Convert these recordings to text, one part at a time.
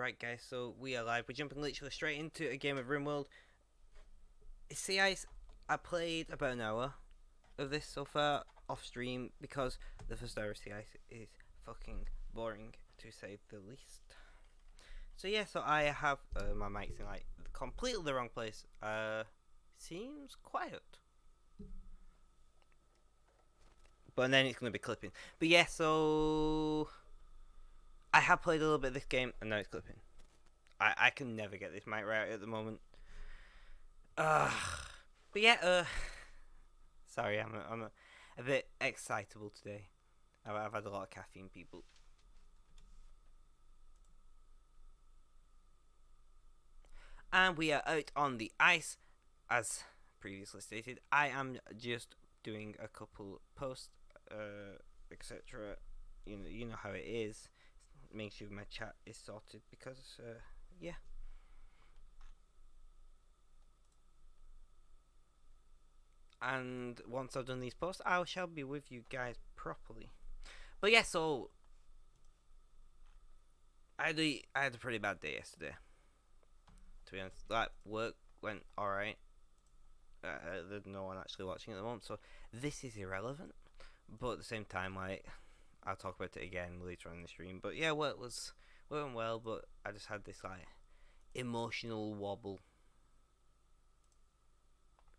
Right, guys, so we are live. We're jumping literally straight into a game of RimWorld. See, guys, I played about an hour of this so far off stream because the first hour of Sea Ice is fucking boring, to say the least. So yeah, so I have my mic's in like completely the wrong place. Seems quiet, but then it's gonna be clipping. But yeah, so I have played a little bit of this game and now it's clipping. I can never get this mic right at the moment. But yeah, sorry, I'm a bit excitable today. I've had a lot of caffeine, people. And we are out on the ice, as previously stated. I am just doing a couple posts, etc. You know how it is. Make sure my chat is sorted because, yeah. And once I've done these posts, I shall be with you guys properly. But yeah, so I had a pretty bad day yesterday. To be honest, like work went alright. There's no one actually watching at the moment, so this is irrelevant. But at the same time, like I'll talk about it again later on in the stream. But yeah, work went well, but I just had this like emotional wobble,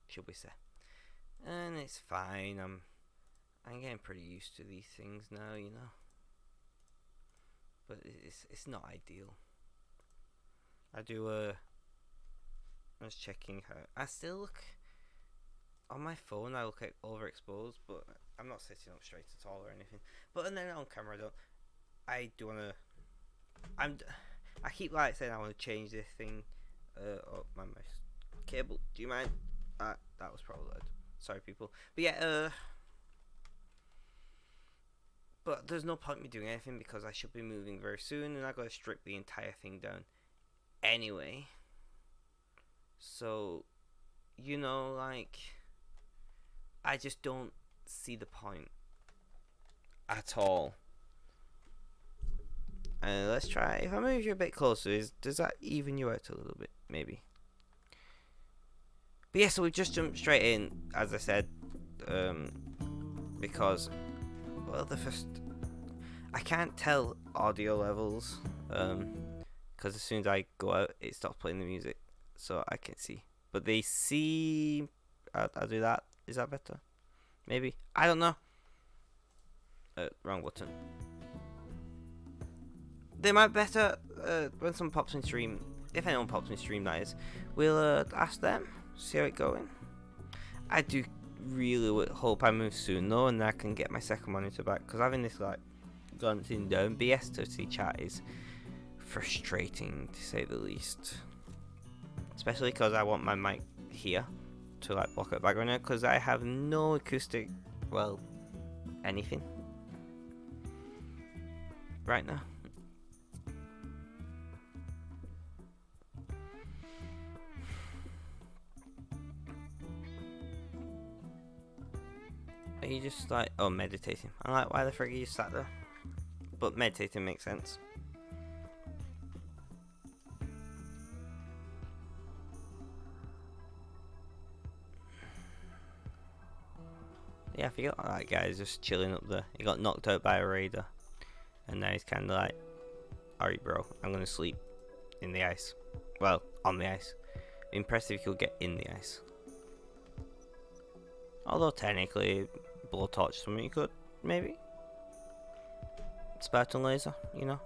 should we say? And it's fine. I'm getting pretty used to these things now, you know. But it's not ideal. I was checking how I still look on my phone. I look like overexposed, but I'm not sitting up straight at all or anything. But and then on camera, I do wanna. I keep like saying I want to change this thing. Oh, my mouse cable. Do you mind? That was probably loud. Sorry, people. But yeah, but there's no point me doing anything because I should be moving very soon, and I gotta strip the entire thing down anyway. So, like, I just don't see the point at all. Let's try. If I move you a bit closer, does that even you out a little bit? Maybe. But yeah, so we've just jumped straight in, as I said, because, well, I can't tell audio levels, because as soon as I go out, it stops playing the music, so I can see. But they see, I'll do that. Is that better? Maybe. I don't know. Wrong button. They might be better when someone pops in stream. If anyone pops in stream, that is, we'll ask them. See how it's going. I do really hope I move soon though, and I can get my second monitor back, because having this like glancing down BS to see chat is frustrating to say the least. Especially because I want my mic here to like block out background now, because I have no acoustic, well, anything right now. Are you just like, oh, meditating? I'm like, why the frick are you sat there? But meditating makes sense. Yeah, I forgot that guy's just chilling up there. He got knocked out by a raider, and now he's kind of like, alright bro, I'm gonna sleep in the ice. Well, on the ice. Impressive if you could get in the ice. Although technically, blowtorch something you could, maybe. Spartan laser, you know.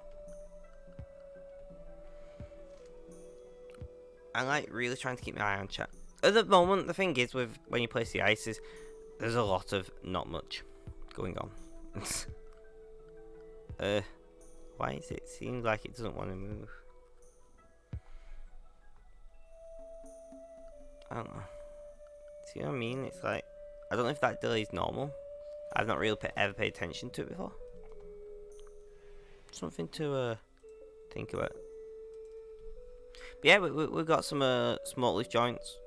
I'm like really trying to keep my eye on chat. At the moment, the thing is with when you place the ice is there's a lot of not much going on. Why is it? Seems like it doesn't want to move. I don't know. See what I mean? It's like I don't know if that delay is normal. I've not really ever paid attention to it before. Something to think about. But yeah, we've got some smoke leaf joints,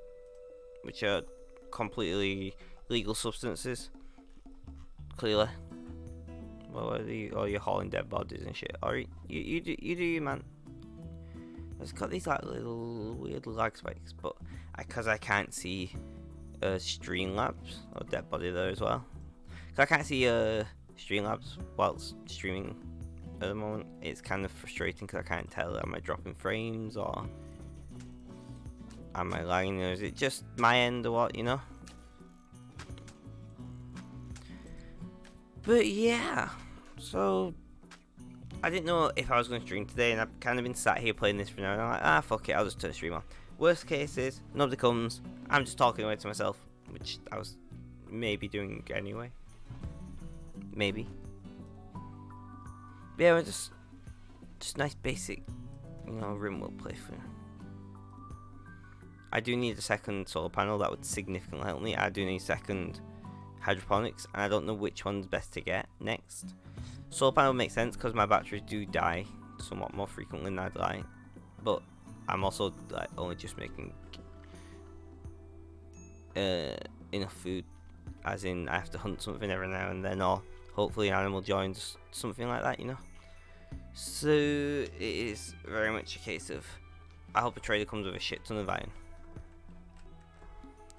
which are completely legal substances. Clearly. Well, you're hauling dead bodies and shit. Or you do you, man. It's got these like little weird lag spikes, but because I can't see Streamlabs or Dead Body there as well. Cause I can't see Streamlabs whilst streaming at the moment. It's kind of frustrating because I can't tell, am I dropping frames or am I lagging, or is it just my end or what, you know? But yeah, so I didn't know if I was going to stream today, and I've kind of been sat here playing this for now, and I'm like, fuck it, I'll just turn the stream on. Worst case is, nobody comes, I'm just talking away to myself, which I was maybe doing anyway. Maybe. But yeah, just nice basic, you know, RimWorld playthrough. I do need a second solar panel, that would significantly help me. I do need a second hydroponics, and I don't know which one's best to get next. Solar panel makes sense because my batteries do die somewhat more frequently than I'd like, but I'm also like only just making enough food, as in I have to hunt something every now and then, or hopefully an animal joins, something like that, you know. So it is very much a case of I hope a trader comes with a shit ton of iron.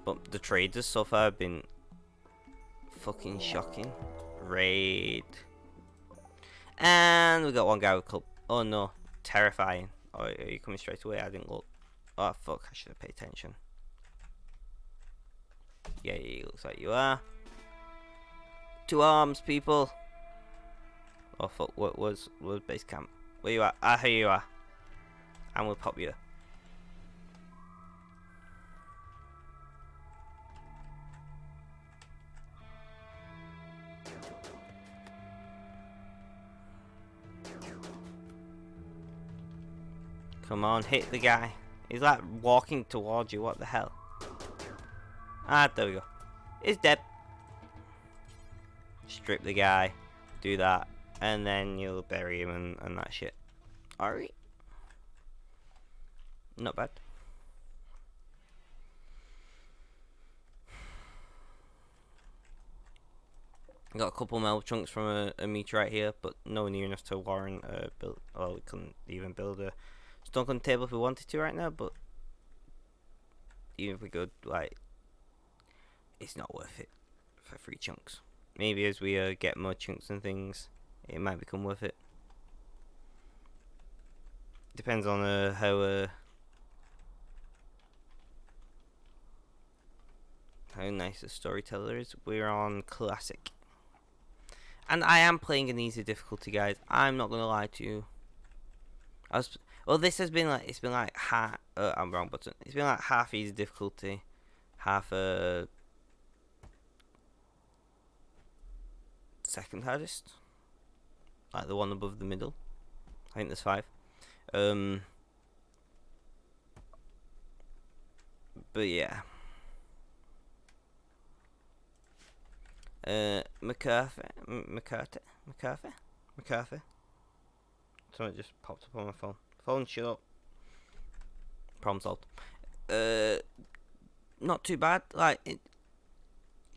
But the traders so far have been fucking shocking. Raid. And we got one guy with club. Oh no, terrifying. Oh, are you coming straight away? I didn't look. Oh fuck, I should have paid attention. Yeah, it looks like you are. 2 arms, people. Oh fuck, what was base camp? Where you at? Ah, here you are. And we'll pop you. Come on, hit the guy. He's like walking towards you, what the hell? Ah, there we go. He's dead. Strip the guy. Do that. And then you'll bury him and that shit. Alright. Not bad. Got a couple metal chunks from a meteorite here, but nowhere near enough to warrant build. Well, we couldn't even build a stone gun table if we wanted to right now, but even if we could, like, it's not worth it for 3 chunks. Maybe as we get more chunks and things, it might become worth it. Depends on how nice the storyteller is. We're on classic, and I am playing an easy difficulty, guys. I'm not gonna lie to you. Well, this has been like, it's been like half. I'm wrong button. It's been like half easy difficulty, half second hardest, like the one above the middle. I think there's 5. But yeah. McCarthy. Something just popped up on my phone. Phone, shut up. Problem solved. Not too bad. Like,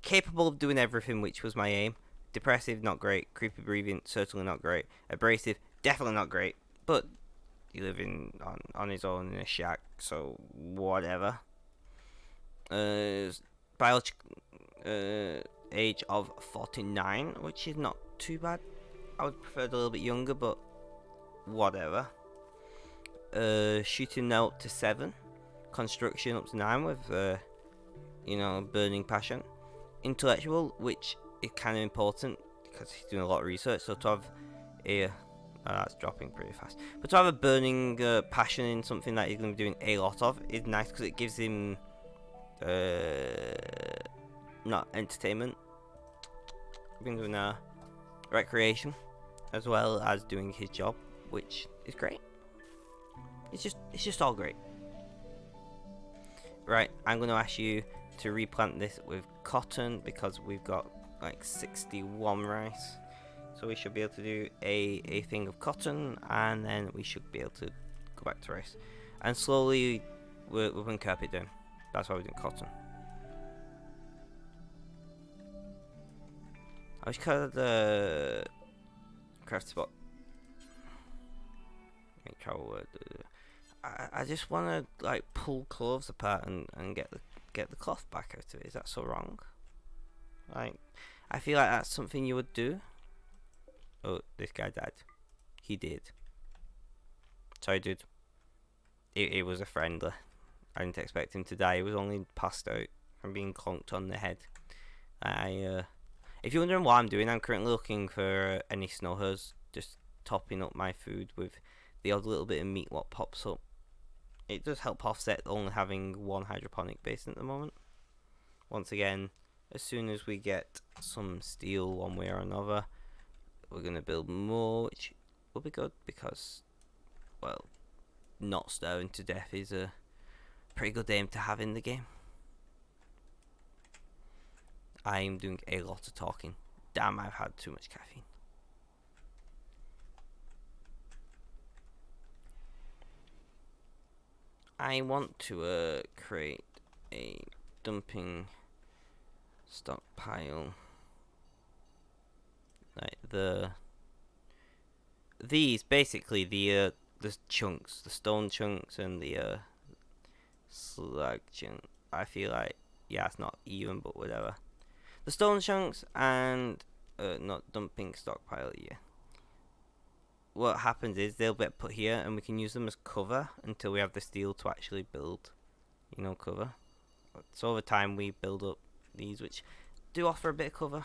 capable of doing everything, which was my aim. Depressive, not great. Creepy breathing, certainly not great. Abrasive, definitely not great. But you live on his own in a shack, so whatever. Age of 49, which is not too bad. I would prefer it a little bit younger, but whatever. Shooting now up to 7. Construction up to 9 with, you know, burning passion. Intellectual, which is kind of important because he's doing a lot of research. So to have a that's dropping pretty fast. But to have a burning passion in something that he's going to be doing a lot of is nice because it gives him not entertainment. He's been doing recreation as well as doing his job, which is great. It's just all great. Right, I'm going to ask you to replant this with cotton because we've got like 61 rice. So we should be able to do a thing of cotton, and then we should be able to go back to rice. And slowly we're going to carp it down. That's why we're doing cotton. I wish called the craft spot. Make travel word. I just want to like pull clothes apart and get the cloth back out of it. Is that so wrong? Like, I feel like that's something you would do. Oh, this guy died. He did. Sorry, dude. It was a friendly. I didn't expect him to die. He was only passed out from being conked on the head. If you're wondering what I'm doing, I'm currently looking for any snow hares, just topping up my food with the odd little bit of meat what pops up. It does help offset only having one hydroponic basin at the moment. Once again, as soon as we get some steel one way or another, we're going to build more, which will be good because, well, not starving to death is a pretty good aim to have in the game. I am doing a lot of talking. Damn, I've had too much caffeine. I want to create a dumping stockpile. Like these basically the chunks, the stone chunks and the slag chunk. I feel like, yeah, it's not even, but whatever. The stone chunks and not dumping stockpile. Yeah. What happens is they'll get put here, and we can use them as cover until we have the steel to actually build, you know, cover. So over time we build up these, which do offer a bit of cover.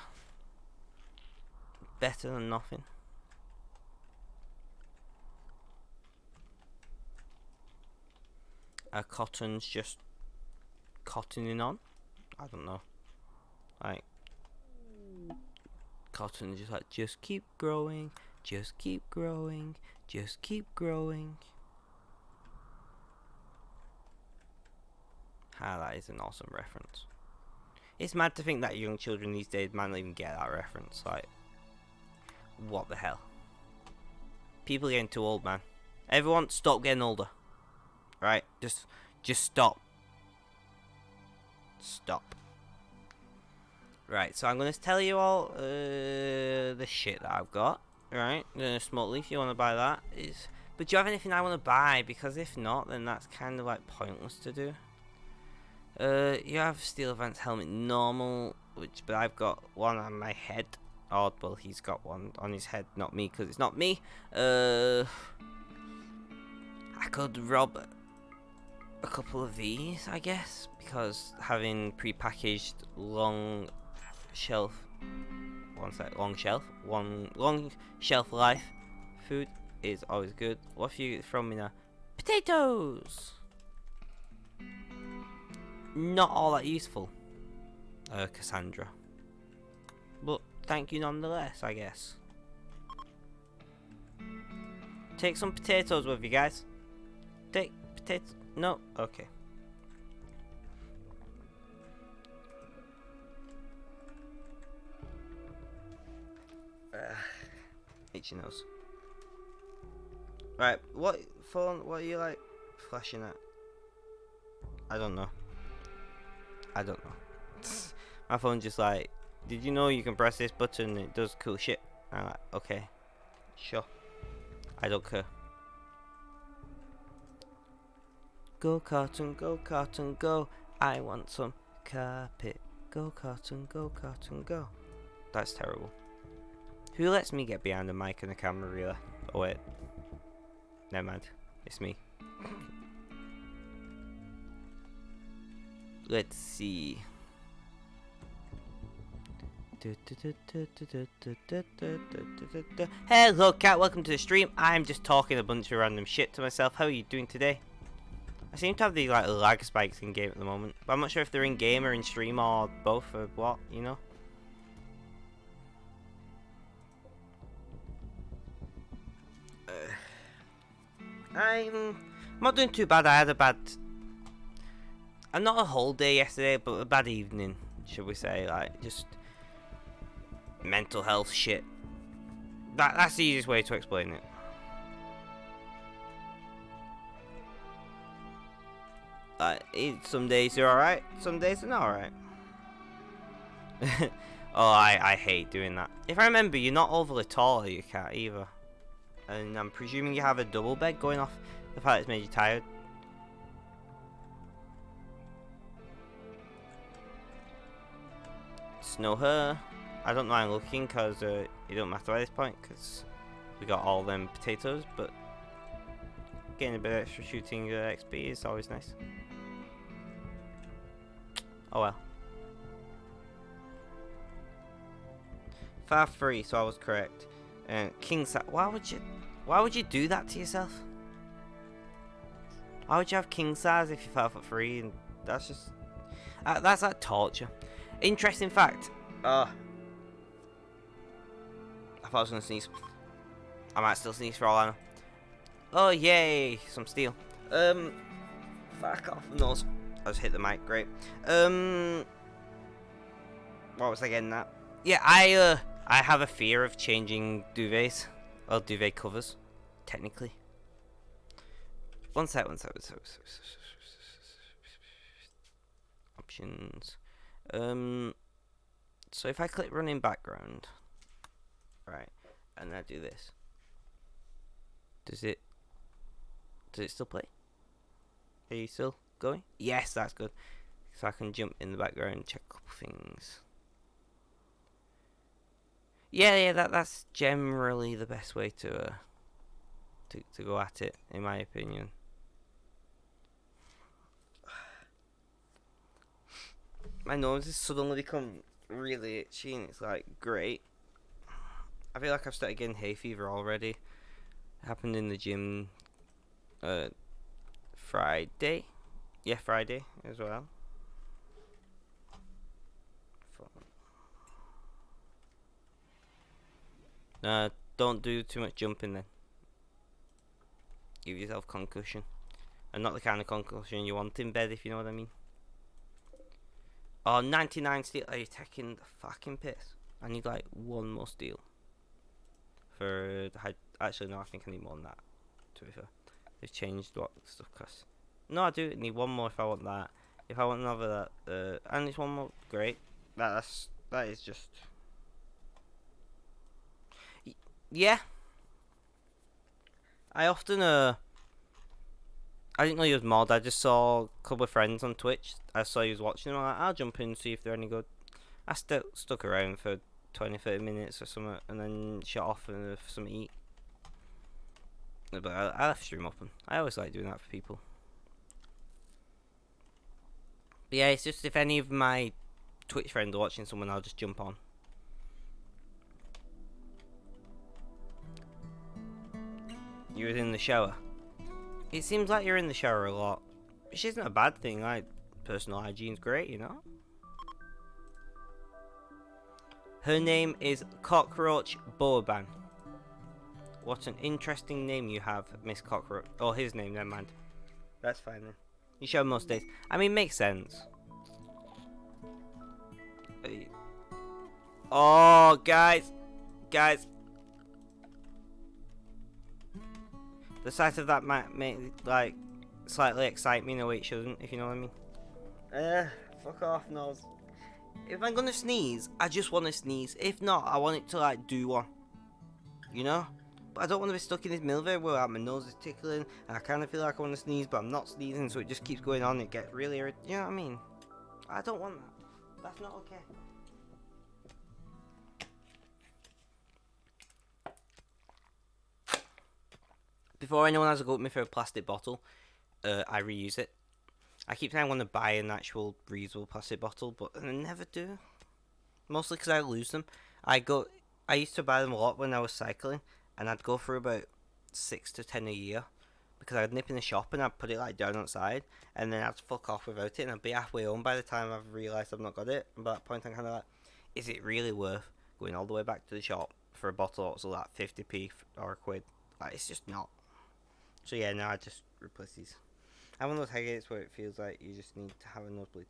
Better than nothing. Cotton's just cottoning on. I don't know. Like, cotton's just like, just keep growing, just keep growing, just keep growing. Ah, that is an awesome reference. It's mad to think that young children these days might not even get that reference. Like, what the hell? People are getting too old, man. Everyone, stop getting older. Right? Just stop. Stop. Right, so I'm going to tell you all the shit that I've got. Right? Smoke leaf, you want to buy that? But do you have anything I want to buy? Because if not, then that's kind of like pointless to do. You have Steel Advance Helmet normal, but I've got one on my head. Oh, well, he's got one on his head, not me, because it's not me. I could rob a couple of these, I guess, because having pre-packaged long shelf life food is always good. What if you throw me now? Potatoes! Not all that useful, Cassandra. But thank you nonetheless, I guess. Take some potatoes with you guys. Take potatoes. No? Okay. Itchy nose. Right, what phone? What are you like flashing at? I don't know. I don't know. My phone's just like, did you know you can press this button and it does cool shit? And I'm like, okay, sure. I don't care. Go cartoon, go. I want some carpet. Go cartoon, go. That's terrible. Who lets me get behind the mic and the camera, really? Oh wait. Never mind. It's me. Let's see. Hello cat, welcome to the stream. I'm just talking a bunch of random shit to myself. How are you doing today? I seem to have these like lag spikes in game at the moment, but I'm not sure if they're in game or in stream or both or what, you know. I'm not doing too bad. I had a bad, not a whole day yesterday, but a bad evening, should we say, like just mental health shit. That's the easiest way to explain it. Some days are alright, some days are not alright. Oh, I hate doing that. If I remember, you're not overly tall, you cat either. And I'm presuming you have a double bed going off the fact it's made you tired. Snow her. I don't know why I'm looking, because it don't matter at this point, because we got all them potatoes, but getting a bit of extra shooting XP is always nice. Oh well. 5-3, so I was correct. And king size. Why would you do that to yourself? Why would you have king size if you're 5'3"? And that's just that's like torture. Interesting fact. I thought I was gonna sneeze. I might still sneeze for all I know. Oh yay, some steel. Fuck off the nose. I just hit the mic. Great. What was I getting at? Yeah, I have a fear of changing duvets, or duvet covers, technically. One sec. Options. So if I click run in background, right, and I do this, does it still play? Are you still going? Yes, that's good. So I can jump in the background and check a couple things. Yeah, that's generally the best way to go at it, in my opinion. My nose has suddenly become really itchy, and it's like great. I feel like I've started getting hay fever already. It happened in the gym Friday. Yeah, Friday as well. Don't do too much jumping then. Give yourself concussion. And not the kind of concussion you want in bed, if you know what I mean. Oh, 99 steel. Are you taking the fucking piss? I need like one more steel. For the actually, no, I think I need more than that. To be fair, they've changed what stuff costs. No, I do need one more if I want that. If I want another that, and it's one more. Great. That is just. Yeah. I often I didn't know he was mod. I just saw a couple of friends on Twitch. I saw he was watching them. I'm like, I'll jump in and see if they're any good. I stuck around for 20-30 minutes or something, and then shut off and for something to eat. But I left stream open. I always like doing that for people. But yeah, it's just if any of my Twitch friends are watching someone, I'll just jump on. You were in the shower. It seems like you're in the shower a lot, which isn't a bad thing. Like, personal hygiene's great, you know. Her name is Cockroach Boban. What an interesting name you have, Miss Cockroach. Oh, his name, never mind. That's fine then. You show most days. I mean, makes sense. Oh, guys. The sight of that might make, like, slightly excite me in a way it shouldn't, if you know what I mean. Fuck off, nose. If I'm gonna sneeze, I just want to sneeze. If not, I want it to, like, do one. You know? But I don't want to be stuck in this middle where my nose is tickling, and I kind of feel like I want to sneeze, but I'm not sneezing, so it just keeps going on. It gets really irritating. You know what I mean? I don't want that. That's not okay. Before anyone has a go at me for a plastic bottle, I reuse it. I keep saying I want to buy an actual reusable plastic bottle, but I never do. Mostly because I lose them. I used to buy them a lot when I was cycling, and I'd go for about 6 to 10 a year, because I'd nip in the shop and I'd put it like down outside, and then I'd fuck off without it, and I'd be halfway home by the time I've realised I've not got it. And by that point I'm kind of like, is it really worth going all the way back to the shop for a bottle that's like 50p or a quid? Like, it's just not. So yeah, now I just replace these. I have one of those headaches where it feels like you just need to have a nosebleed.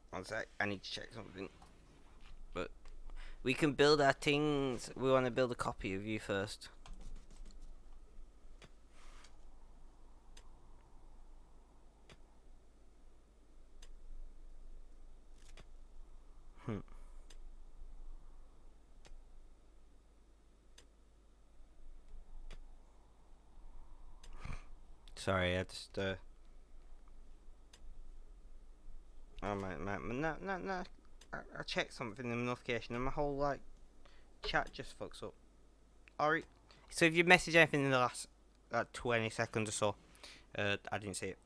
One sec, I need to check something. But we can build our things. We want to build a copy of you first. Sorry, I just oh no. I checked something in the notification and my whole like chat just fucks up. Alright. So if you message anything in the last 20 seconds or so, I didn't see it.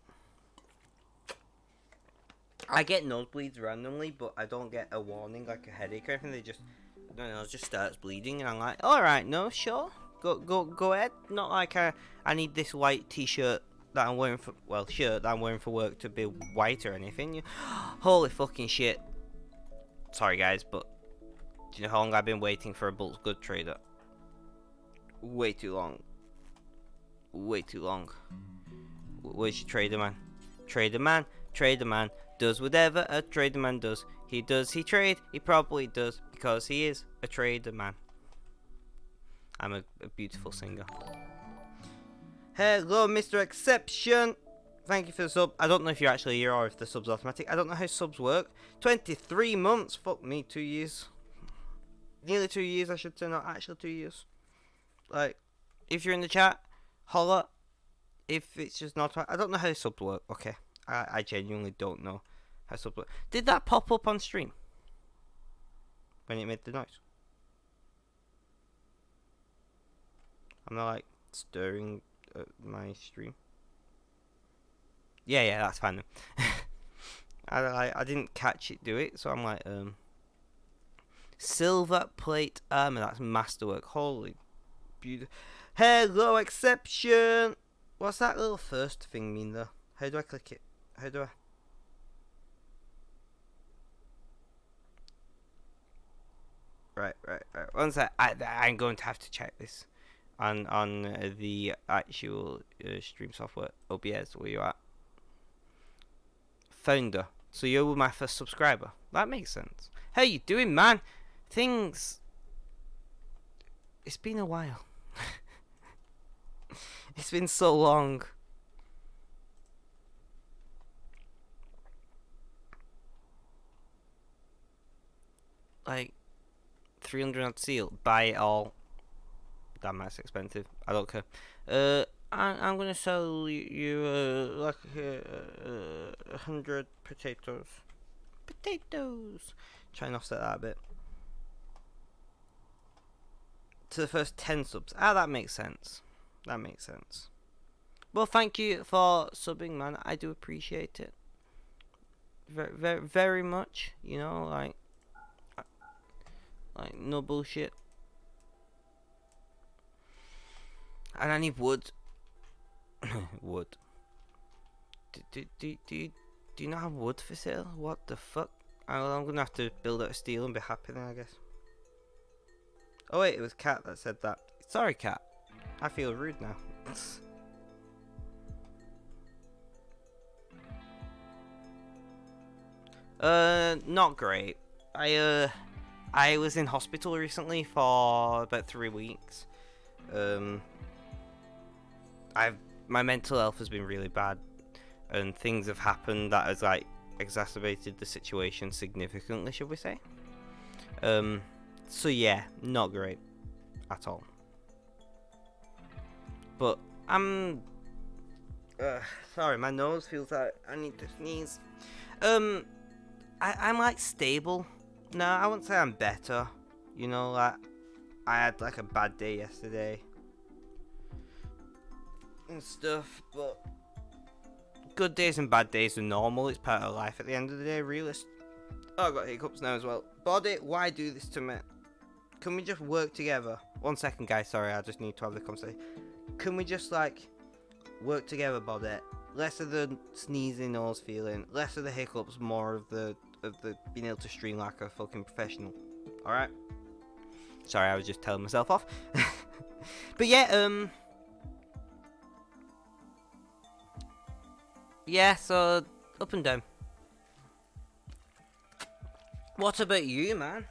I get nosebleeds randomly, but I don't get a warning like a headache or anything. They just, I don't know, it just starts bleeding, and I'm like, all right, no, sure, go ahead. Not like I need this white t-shirt that I'm wearing for, well, shirt that I'm wearing for work to be white or anything. Holy fucking shit. Sorry guys, but do you know how long I've been waiting for a bulk good trader? Way too long. Way too long. Where's your trader man? Trader man does whatever a trader man does. He trade? He probably does, because he is a trader man. I'm a beautiful singer. Hello, Mr. Exception. Thank you for the sub. I don't know if you're actually here or if the sub's automatic. I don't know how subs work. 23 months. Fuck me, 2 years. Nearly 2 years, I should say, not actually 2 years. Like, if you're in the chat, holla. If it's just not, I don't know how subs work. Okay, I genuinely don't know how subs work. Did that pop up on stream when it made the noise? I'm not like stirring my stream. Yeah, that's fine then. I didn't catch it do it, so I'm like silver plate armor. That's masterwork. Holy beautiful. Hello, Exception. What's that little first thing mean though? How do I click it? How do I? Right. One sec. I'm going to have to check this on the actual stream software. OBS, where you at? Founder. So you're my first subscriber. That makes sense. How you doing, man? Things. It's been a while. It's been so long. Like 300 odd seal. Buy it all. Damn, that's expensive. I don't care. I'm gonna sell you like 100 potatoes. Try and offset that a bit. To the first 10 subs. That makes sense. Well, thank you for subbing, man. I do appreciate it. Very much. You know, like no bullshit. And I need wood. Wood. Do you not have wood for sale? What the fuck? I'm gonna have to build out of steel and be happy then, I guess. Oh wait, it was Cat that said that. Sorry, Cat. I feel rude now. Not great. I was in hospital recently for about 3 weeks. My mental health has been really bad, and things have happened that has like exacerbated the situation significantly, should we say? So yeah, not great at all. But I'm sorry, my nose feels like I need to sneeze. I'm like stable. No, I wouldn't say I'm better. You know, like I had like a bad day yesterday and stuff, but good days and bad days are normal. It's part of life at the end of the day, realist. Oh, I've got hiccups now as well. Body, why do this to me? Can we just work together? 1 second, guys. Sorry, I just need to have the conversation. Can we just like work together, body? Less of the sneezing, nose feeling, less of the hiccups, more of the being able to stream like a fucking professional. All right. Sorry, I was just telling myself off. But yeah, yeah. So up and down. What about you, man?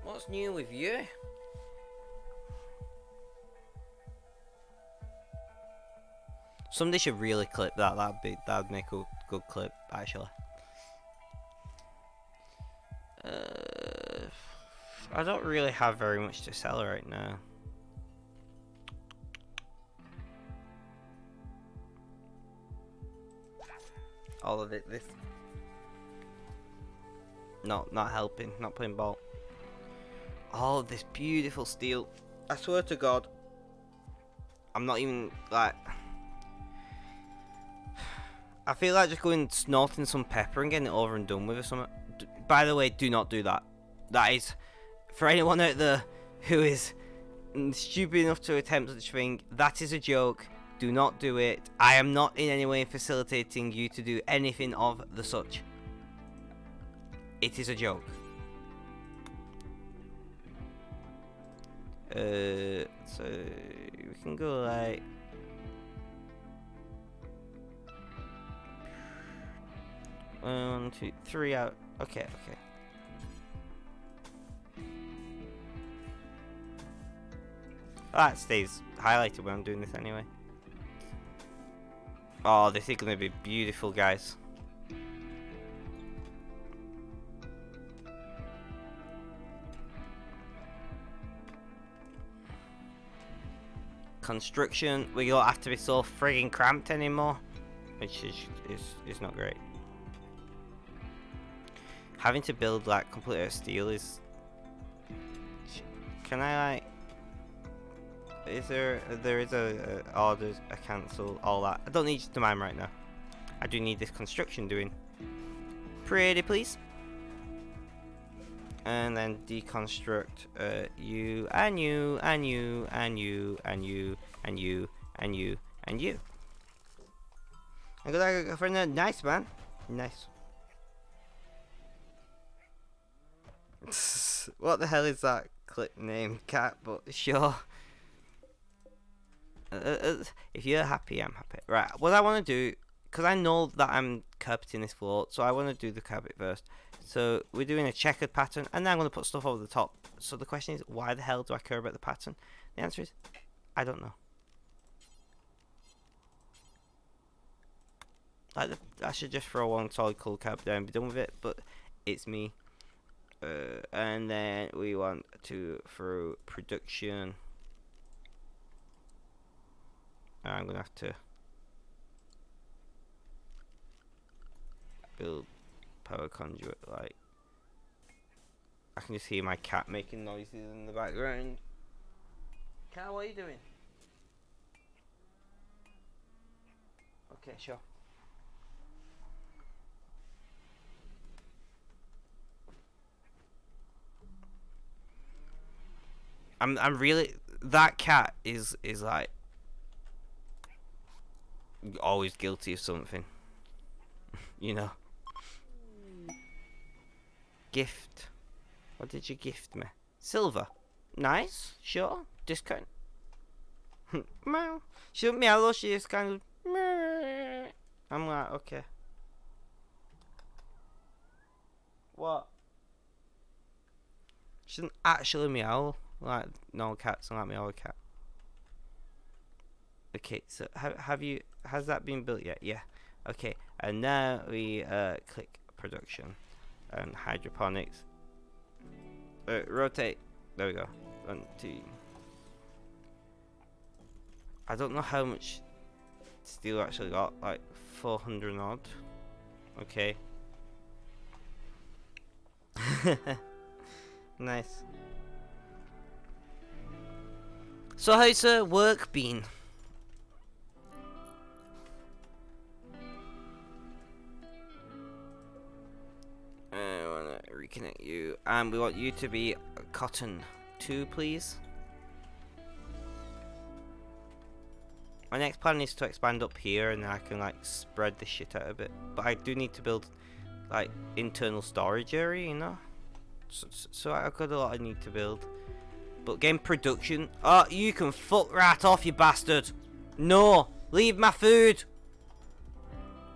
What's new with you? Somebody should really clip that. That'd make a good clip, actually. I don't really have very much to sell right now. All of it. This. No, not helping. Not playing ball. All of this beautiful steel. I swear to God. I'm not even like. I feel like just going snorting some pepper and getting it over and done with or something. By the way, do not do that. That is, for anyone out there who is stupid enough to attempt such a thing, that is a joke. Do not do it. I am not in any way facilitating you to do anything of the such. It is a joke. So we can go like 1, 2, 3 out. Okay. That stays highlighted when I'm doing this anyway. Oh, this is gonna be beautiful, guys. Construction, we don't have to be so frigging cramped anymore, which is not great. Having to build like completely out of steel is. Can I like? Is there is a orders, a cancel, all that. I don't need you to mine right now. I do need this construction doing. Pretty please. And then deconstruct you and you and you and you and you and you and you and you. I got like a friend. Nice, man. Nice. What the hell is that clip name, cat? But sure. If you're happy, I'm happy. Right. What I want to do, because I know that I'm carpeting this floor, so I want to do the carpet first. So we're doing a checkered pattern, and then I'm going to put stuff over the top. So the question is, why the hell do I care about the pattern? The answer is, I don't know. Like I should just throw one solid colour carpet down and be done with it, but it's me. And then we want to throw production. I'm going to have to build power conduit. Like I can just hear my cat making noises in the background. Cat, what are you doing? Okay, sure. I'm really, that cat is like always guilty of something. You know. Gift. What did you gift me? Silver. Nice. Sure. Discount. Meow. She doesn't meow though. She is kind of. Meow. I'm like, okay. What? She doesn't actually meow like normal cats. Don't like meow a cat. Okay. So has that been built yet? Yeah. Okay. And now we click production and hydroponics. Rotate. There we go. 1, 2. I don't know how much steel actually got. Like 400 odd. Okay. Nice. So how's work been? I wanna reconnect you, and we want you to be cotton 2, please. My next plan is to expand up here, and then I can like spread the shit out a bit. But I do need to build like internal storage area, you know. So I've got a lot I need to build. But game production. Oh, you can fuck right off, you bastard! No, leave my food.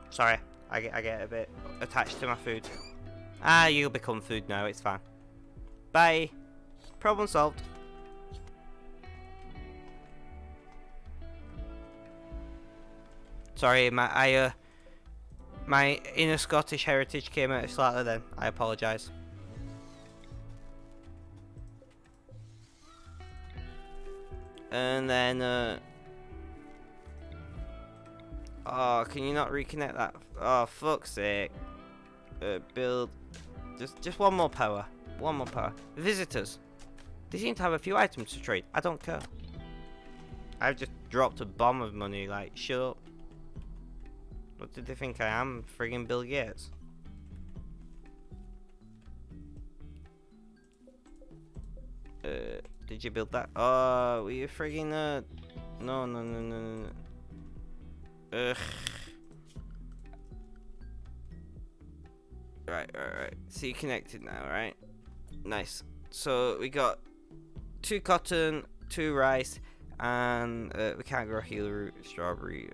Sorry, I get a bit attached to my food. Ah, you'll become food now. It's fine. Bye. Problem solved. Sorry, my inner Scottish heritage came out slightly then. I apologise. And then Oh, can you not reconnect that? Oh, fuck's sake. Build. Just one more power. One more power. Visitors. They seem to have a few items to trade. I don't care. I've just dropped a bomb of money. Like, shut up. What did they think I am? Friggin' Bill Gates. Did you build that? Oh, were you friggin' no. Ugh. Right. So you connected now, right? Nice. So we got 2 cotton, 2 rice, and we can't grow healer root, strawberry.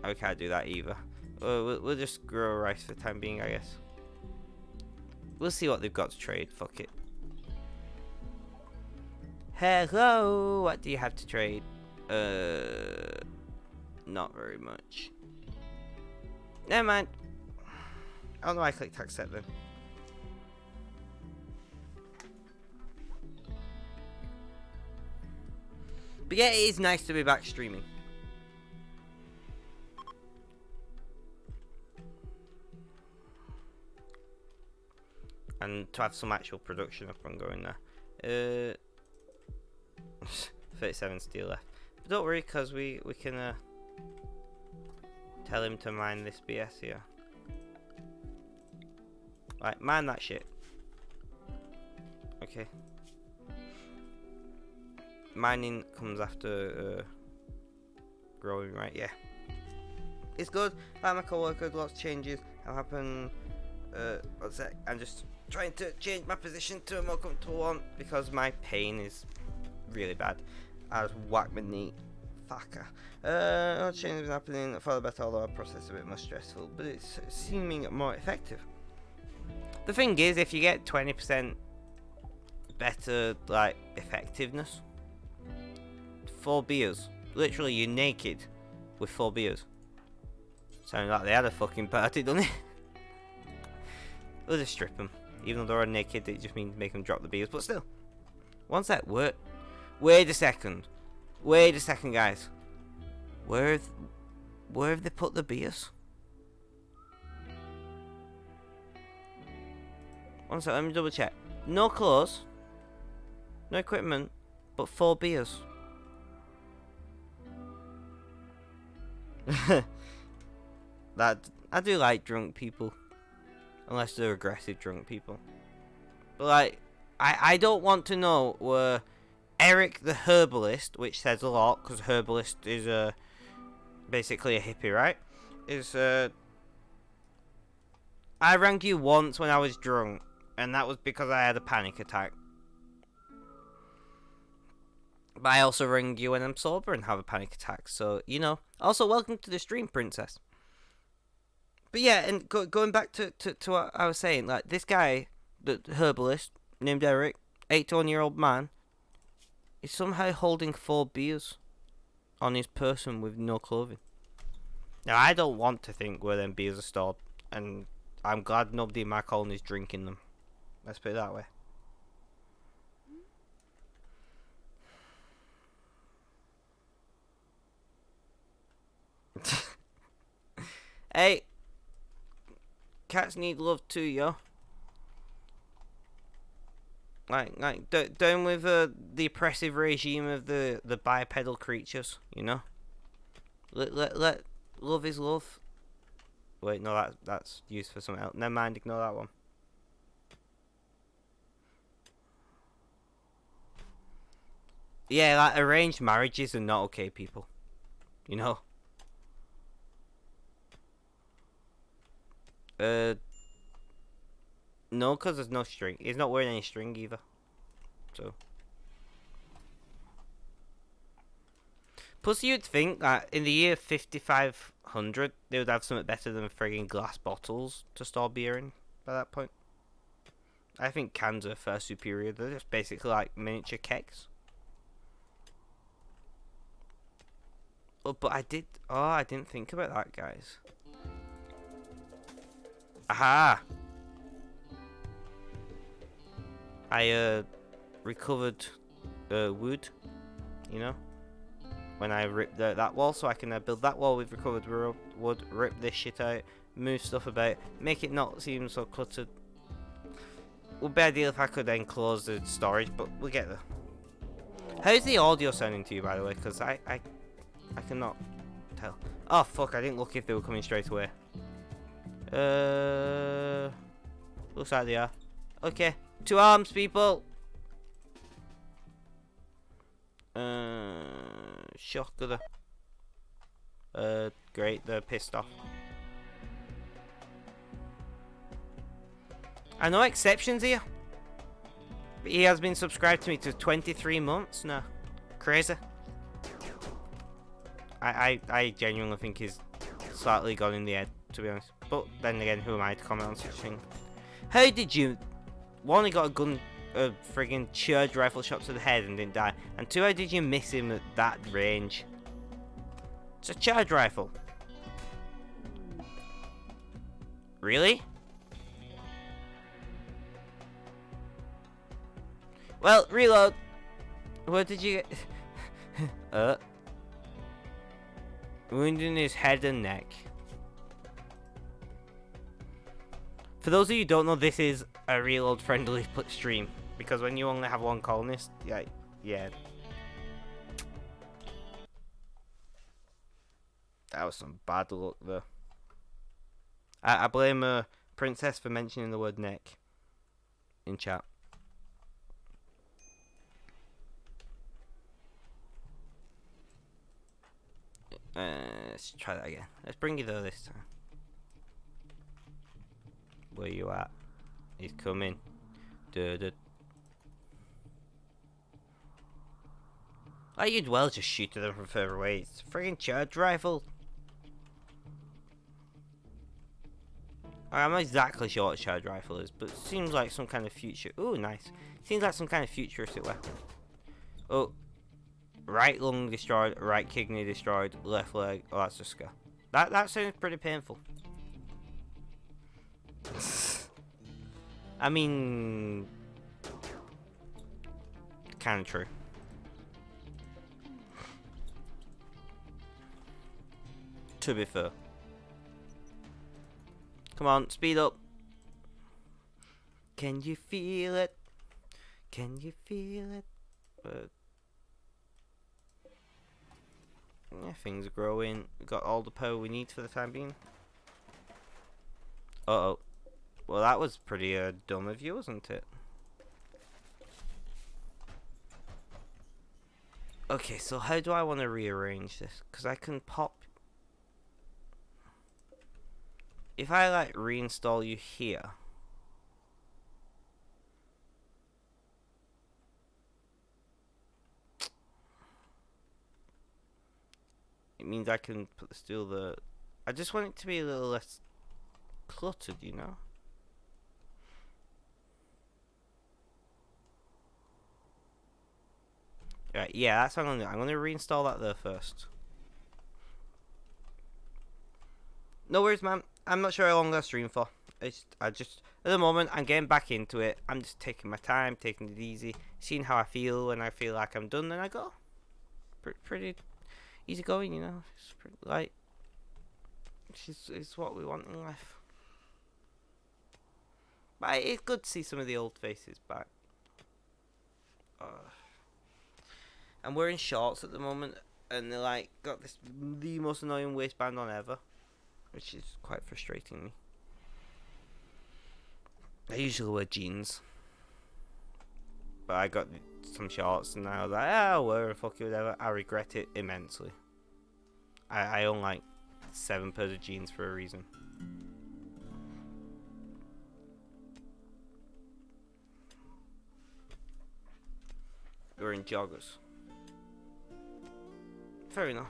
I can't do that either. We'll just grow rice for the time being, I guess. We'll see what they've got to trade. Fuck it. Hello, what do you have to trade? Not very much. Never mind. I don't know why I clicked accept then. But yeah, it is nice to be back streaming. And to have some actual production up and going there. 37 steel left. But don't worry, because we can tell him to mine this BS here. Right, mine that shit. Okay. Mining comes after growing, right? Yeah. It's good. Like my co-worker, lots of changes have happened. What's that? I'm just trying to change my position to a more comfortable one because my pain is really bad. I just whacked my knee. Fucker. No changes happening for the better, although our process is a bit more stressful, but it's seeming more effective. The thing is, if you get 20% better, like, effectiveness, 4 beers. Literally, you're naked with 4 beers. Sounding like they had a fucking party, doesn't it? We'll just strip them. Even though they're naked, it just means make them drop the beers. But still. One sec. Wait a second. Wait a second, guys. Where have they put the beers? One sec, let me double check. No clothes. No equipment. But 4 beers. That I do like drunk people. Unless they're aggressive drunk people. But like, I don't want to know where Eric the herbalist, which says a lot, because herbalist is basically a hippie, right? I rang you once when I was drunk, and that was because I had a panic attack. But I also ring you when I'm sober and have a panic attack, so, you know. Also, welcome to the stream, princess. But yeah, and going back to what I was saying, like, this guy, the herbalist, named Eric, 81-year-old man, is somehow holding 4 beers on his person with no clothing. Now, I don't want to think where them beers are stored, and I'm glad nobody in my colony is drinking them. Let's put it that way. Hey, cats need love too, yo. Like, down with the oppressive regime of the bipedal creatures, you know. Let love is love. Wait, no, that's used for something else. Never mind, ignore that one. Yeah, like arranged marriages are not okay, people. You know. No, because there's no string. He's not wearing any string either. So. Plus, you'd think that in the year 5500, they would have something better than frigging glass bottles to store beer in by that point. I think cans are far superior. They're just basically like miniature kegs. Oh, but I didn't think about that, guys. Aha! I recovered wood, you know. when I rip that wall, so I can build that wall with recovered wood, rip this shit out, move stuff about, make it not seem so cluttered. Would be ideal if I could then close the storage, but we'll get there. How's the audio sounding to you, by the way? Because I cannot tell. Oh fuck! I didn't look if they were coming straight away. Looks like they are. Okay, 2 arms, people. Shock of the. Great. They're pissed off. I know exceptions here. But he has been subscribed to me to 23 months now. Crazy. I genuinely think he's slightly gone in the head, to be honest. But then again, who am I to comment on such thing? How did you... One, he got a gun, a friggin' charged rifle shot to the head and didn't die. And 2, how did you miss him at that range? It's a charged rifle. Really? Well, reload. What did you get? Wounding his head and neck. For those of you who don't know, this is a reload friendly stream. Because when you only have 1 colonist, yeah. That was some bad luck there. I blame Princess for mentioning the word neck in chat. Let's try that again. Let's bring you there this time. Where you at? He's coming. Like, you'd well just shoot at them from further away. It's a friggin' charge rifle. I'm not exactly sure what a charge rifle is, but it seems like some kind of future. Ooh, nice. Seems like some kind of futuristic weapon. Oh. Right lung destroyed, right kidney destroyed, left leg. Oh, that's a scar. That sounds pretty painful. I mean, kind of true. To be fair. Come on, speed up. Can you feel it? Can you feel it? Yeah, things are growing. We've got all the power we need for the time being. Uh-oh. Well, that was pretty dumb of you, wasn't it? Okay, so how do I want to rearrange this? Because I can pop... If I, like, reinstall you here... It means I can put the steel there. I just want it to be a little less cluttered, you know? Right, yeah, that's what I'm going to do. I'm going to reinstall that there first. No worries, man. I'm not sure how long I'll stream for. At the moment, I'm getting back into it. I'm just taking my time, taking it easy, seeing how I feel. When I feel like I'm done, then I go. Pretty easy going, you know. It's pretty light. It's what we want in life. But it's good to see some of the old faces back. I'm wearing shorts at the moment, and they're like got the most annoying waistband on ever, which is quite frustrating me. I usually wear jeans, but I got some shorts, and I was like, I'll wear it, fuck it, whatever. I regret it immensely. I own like 7 pairs of jeans for a reason. Wearing joggers. Fair enough.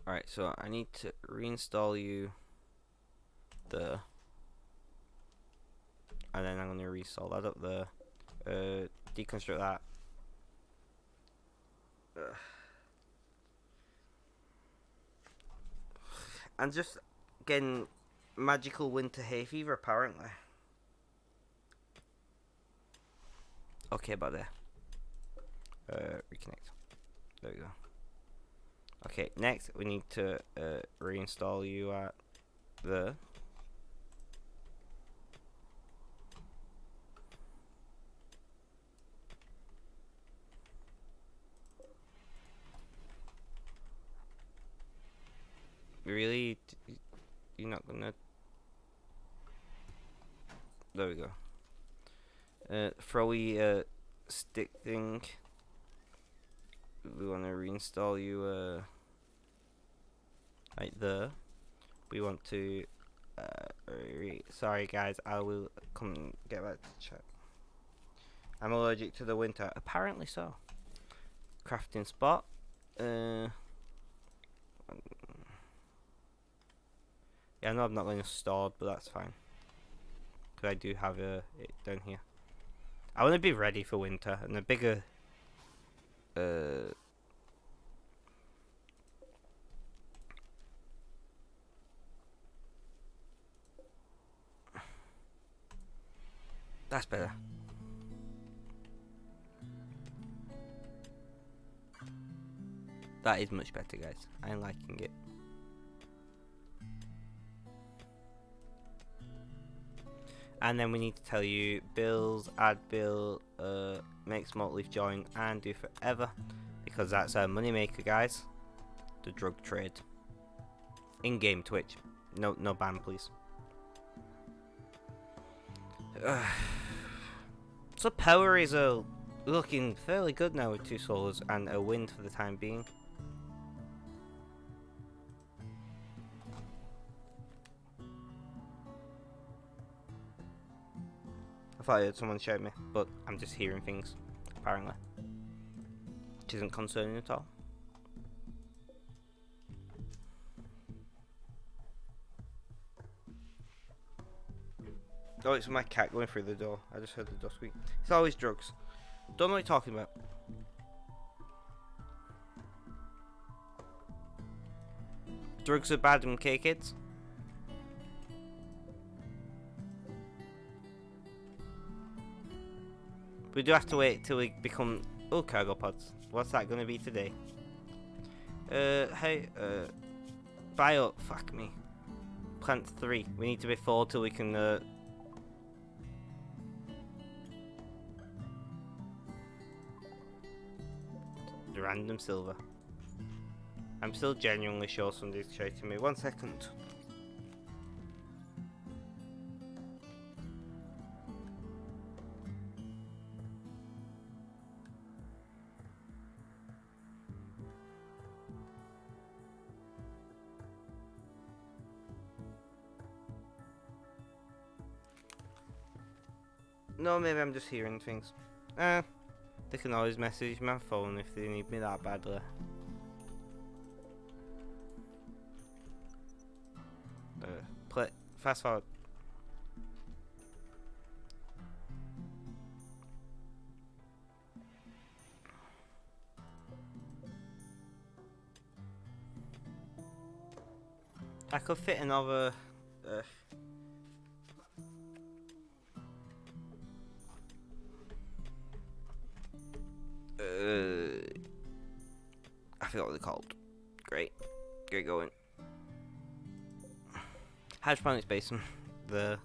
Alright, so I need to reinstall you there. And then I'm going to reinstall that up there. Deconstruct that. I'm just getting magical winter hay fever apparently. Okay, about there. Reconnect. There we go. Okay, next we need to reinstall you at there. Really? You're not gonna... There we go. Throwy stick thing. We want to reinstall you right there. We want to sorry guys, I will come get back to chat. I'm allergic to the winter. Apparently so. Crafting spot. Yeah, I know I'm not going to stored, but that's fine. Because I do have it down here. I want to be ready for winter and a bigger that's better. That is much better, guys. I'm liking it. And then we need to tell you bills, add bill, make smart leaf join, and do forever, because that's our money maker, guys. The drug trade. In-game Twitch. No ban, please. So power is looking fairly good now with 2 solos and a wind for the time being. I thought I heard someone shout me, but I'm just hearing things, apparently. Which isn't concerning at all. Oh, it's my cat going through the door. I just heard the door squeak. It's always drugs. Don't know what you're talking about. Drugs are bad, okay, kids? We do have to wait till we become... Oh, cargo pods. What's that going to be today? Hey, bio... Fuck me. Plant 3. We need to be 4 till we can, Random silver. I'm still genuinely sure somebody's shouting me. 1 second. No, maybe I'm just hearing things. They can always message my phone if they need me that badly. Play fast forward. I could fit another. I forgot what they're called. Great. Great going. Hydroponics basin. The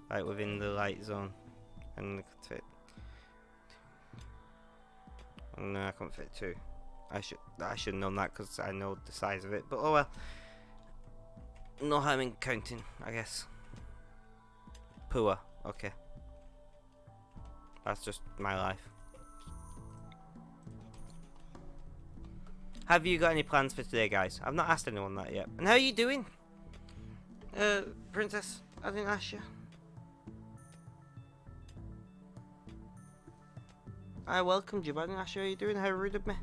like within the light zone. And I could fit. No, I can't fit 2. I should have known that because I know the size of it. But oh well. No harm in counting, I guess. Poor. Okay. That's just my life. Have you got any plans for today, guys? I've not asked anyone that yet. And how are you doing? Princess, I didn't ask you. I welcomed you, but I didn't ask you how you doing. How rude of me.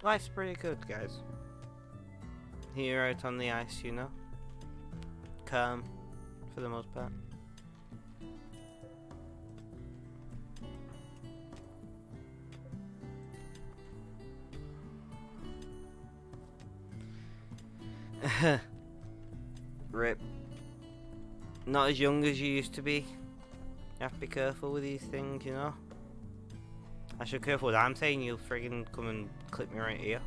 life's pretty good, guys. Here out on the ice, you know. Calm, for the most part. Rip. Not as young as you used to be. You have to be careful with these things, you know. I should be careful what I'm saying. You'll friggin' come and clip me right here.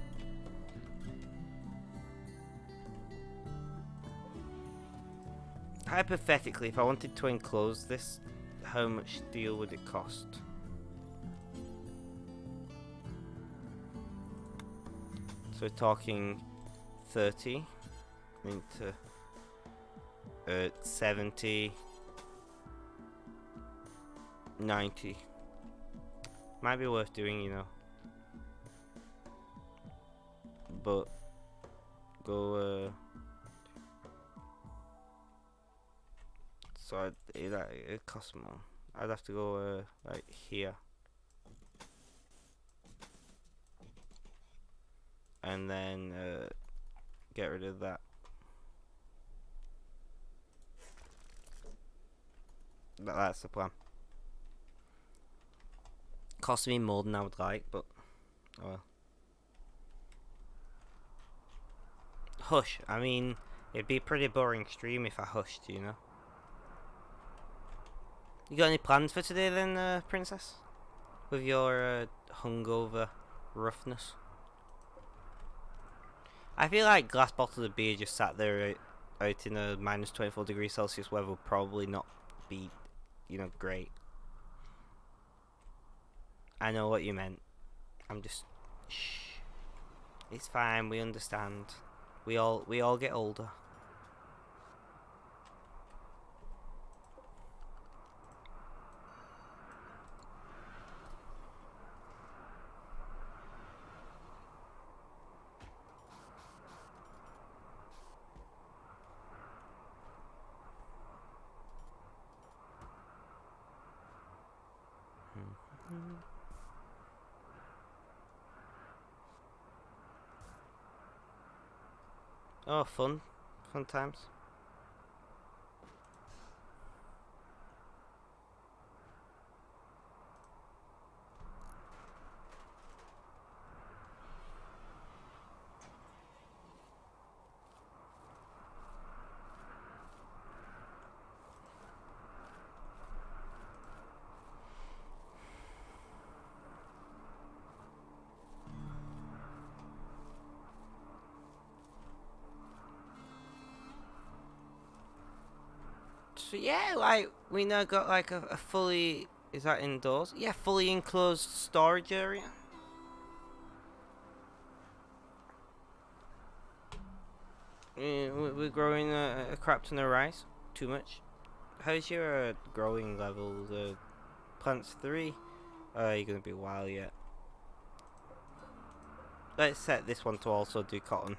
Hypothetically, if I wanted to enclose this, how much steel would it cost? So we're talking 30 into 70, 90. Might be worth doing, you know. But go so it costs more. I'd have to go like here, and then get rid of that. That's the plan. Cost me more than I would like, but oh well. Hush. I mean, it'd be a pretty boring stream if I hushed, you know. You got any plans for today then, Princess? With your hungover roughness? I feel like glass bottles of beer just sat there out in a minus 24 degrees Celsius weather would probably not be, you know, great. I know what you meant. I'm just... Shh. It's fine, we understand. We all get older. Oh, fun times. So yeah, like we now got like a fully, is that indoors? Yeah, fully enclosed storage area. We're growing a crap ton of rice. Too much. How's your growing level? The plants 3? You're gonna be a while yet. Let's set this one to also do cotton.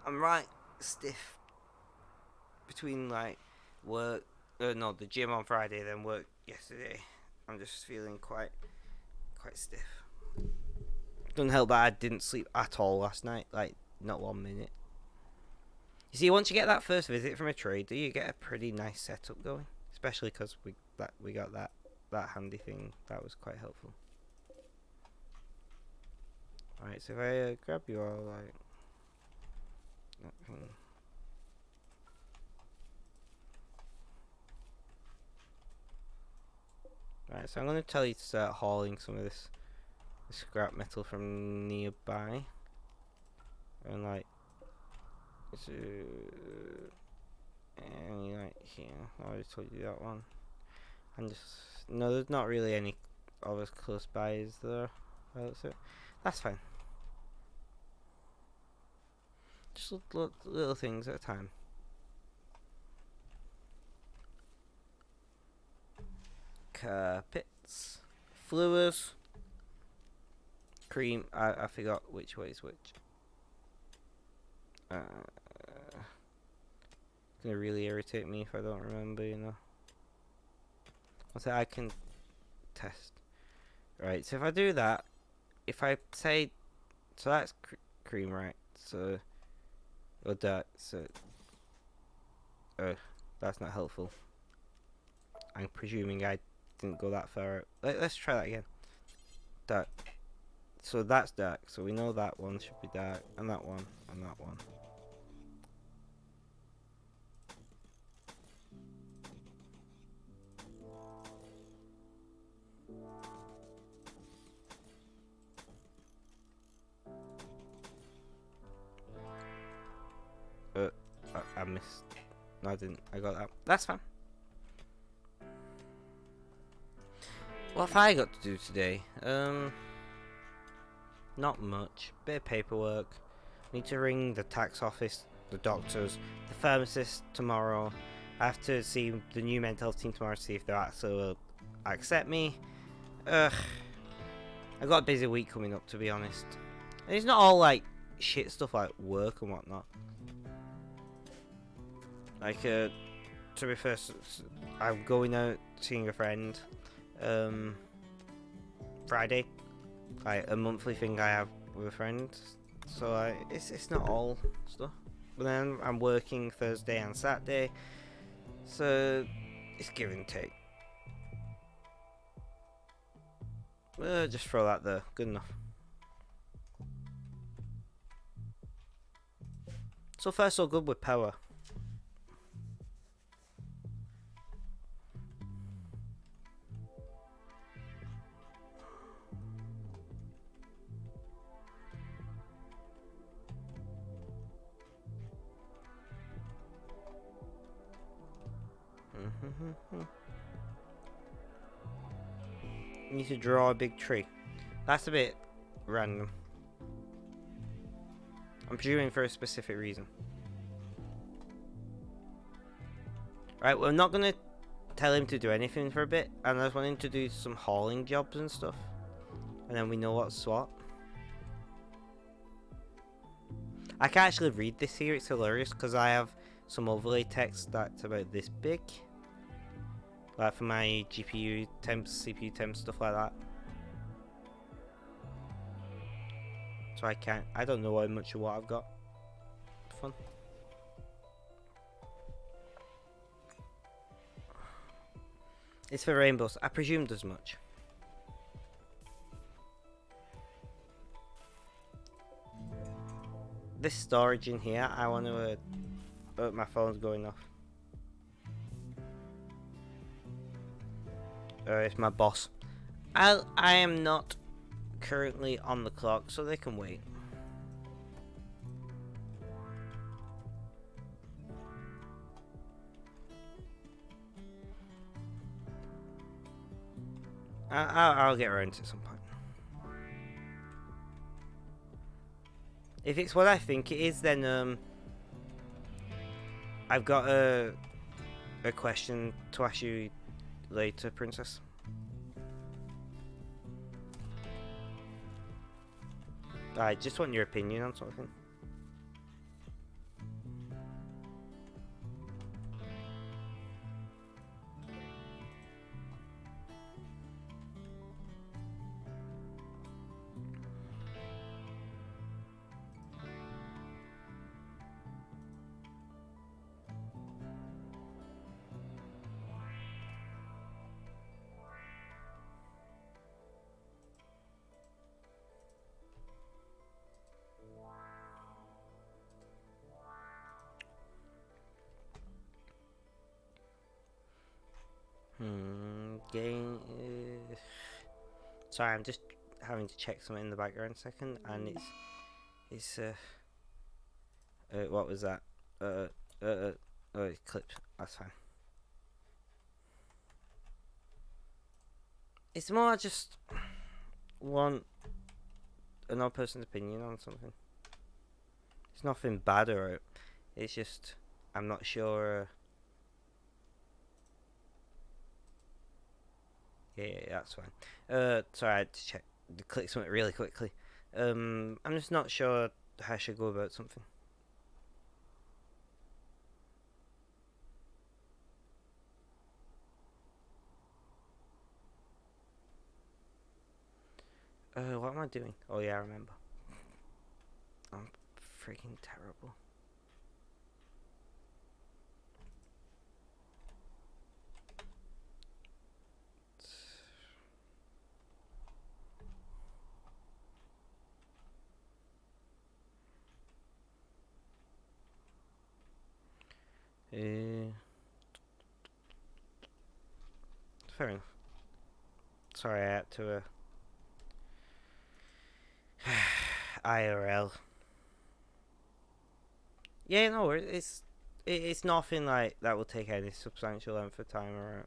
I'm right stiff between like work, no, the gym on Friday, then work yesterday. I'm just feeling quite stiff. Doesn't help that I didn't sleep at all last night, like not 1 minute. You see, once you get that first visit from a trader, you get a pretty nice setup going, especially because we got that handy thing. That was quite helpful. Alright, so if I grab you all, like that thing. Right, so I'm going to tell you to start hauling some of this scrap metal from nearby. And like, any like here, I already told you that one. And just, no, there's not really any others close by, is there? That's fine. Just little things at a time. Carpets, floors, cream. I forgot which way is which. gonna really irritate me if I don't remember, you know. What's it I can test? Right, so if I do that, if I say, so that's cream, right? So, or dark, so, that's not helpful. I'm presuming I didn't go that far. Let's try that again. Dark. So that's dark. So we know that one should be dark, and that one, and that one. I missed. No, I didn't. I got that. That's fine. What have I got to do today? Not much. Bit of paperwork. Need to ring the tax office, the doctors, the pharmacist tomorrow. I have to see the new mental health team tomorrow to see if they actually will accept me. Ugh. I got a busy week coming up, to be honest. And it's not all like shit stuff like work and whatnot. Like, to be fair, I'm going out seeing a friend Friday. Like a monthly thing I have with a friend. So it's not all stuff. But then I'm working Thursday and Saturday. So it's give and take. Just throw that there. Good enough. So far so good with power. Need to draw a big tree. That's a bit random. I'm presuming for a specific reason. Right, we're not gonna tell him to do anything for a bit, and I just want him to do some hauling jobs and stuff. And then we know what's what. I can actually read this here, it's hilarious, because I have some overlay text that's about this big. Like for my GPU temps, CPU temps, stuff like that. So I don't know how much of what I've got. Fun. It's for rainbows. I presumed as much. This storage in here, I want to... my phone's going off. It's my boss. I am not currently on the clock, so they can wait. I'll get around to it at some point. If it's what I think it is, then I've got a question to ask you later, Princess. I just want your opinion on something. Game. Sorry, I'm just having to check something in the background a second, and it's what was that? Oh, it clipped. That's fine. It's more just want another person's opinion on something. It's nothing bad or it's just I'm not sure. Yeah, that's fine. Sorry, I had to check. Click something really quickly. I'm just not sure how I should go about something. What am I doing? Oh yeah, I remember. I'm freaking terrible. Fair enough. Sorry, I had to IRL. Yeah, no, it's nothing like that will take any substantial length of time around.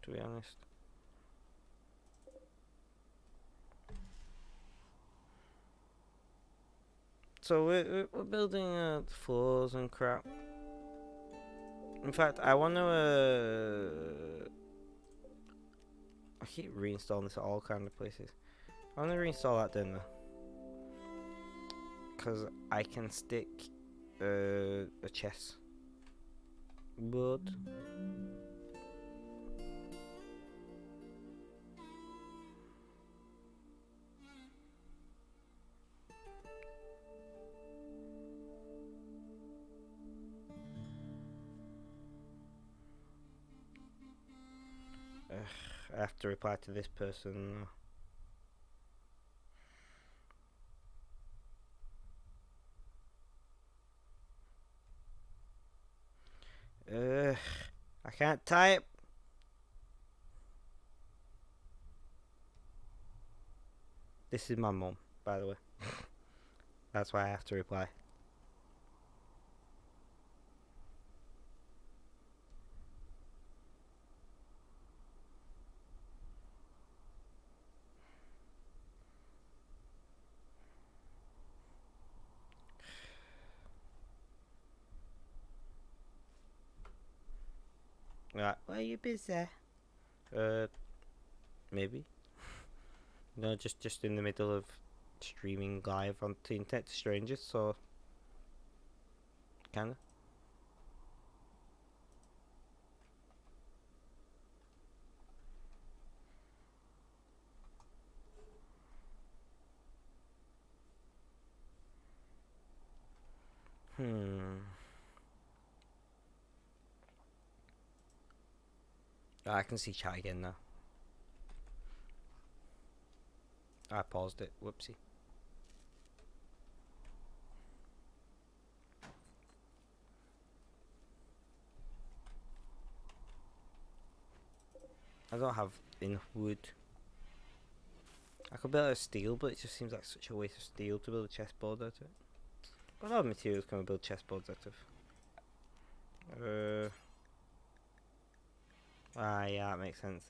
To be honest. So we're building floors and crap. In fact, I want to. I keep reinstalling this at all kind of places. I want to reinstall that dinner because I can stick a chest. But I have to reply to this person. I can't type. This is my mum, by the way. That's why I have to reply. Right, well, you busy? Maybe. No, just in the middle of streaming live on the internet to strangers, so kinda. Oh, I can see chat again now. I paused it. Whoopsie. I don't have enough wood. I could build a steel, but it just seems like such a waste of steel to build a chessboard out of it. What other materials can we build chessboards out of? Yeah, that makes sense.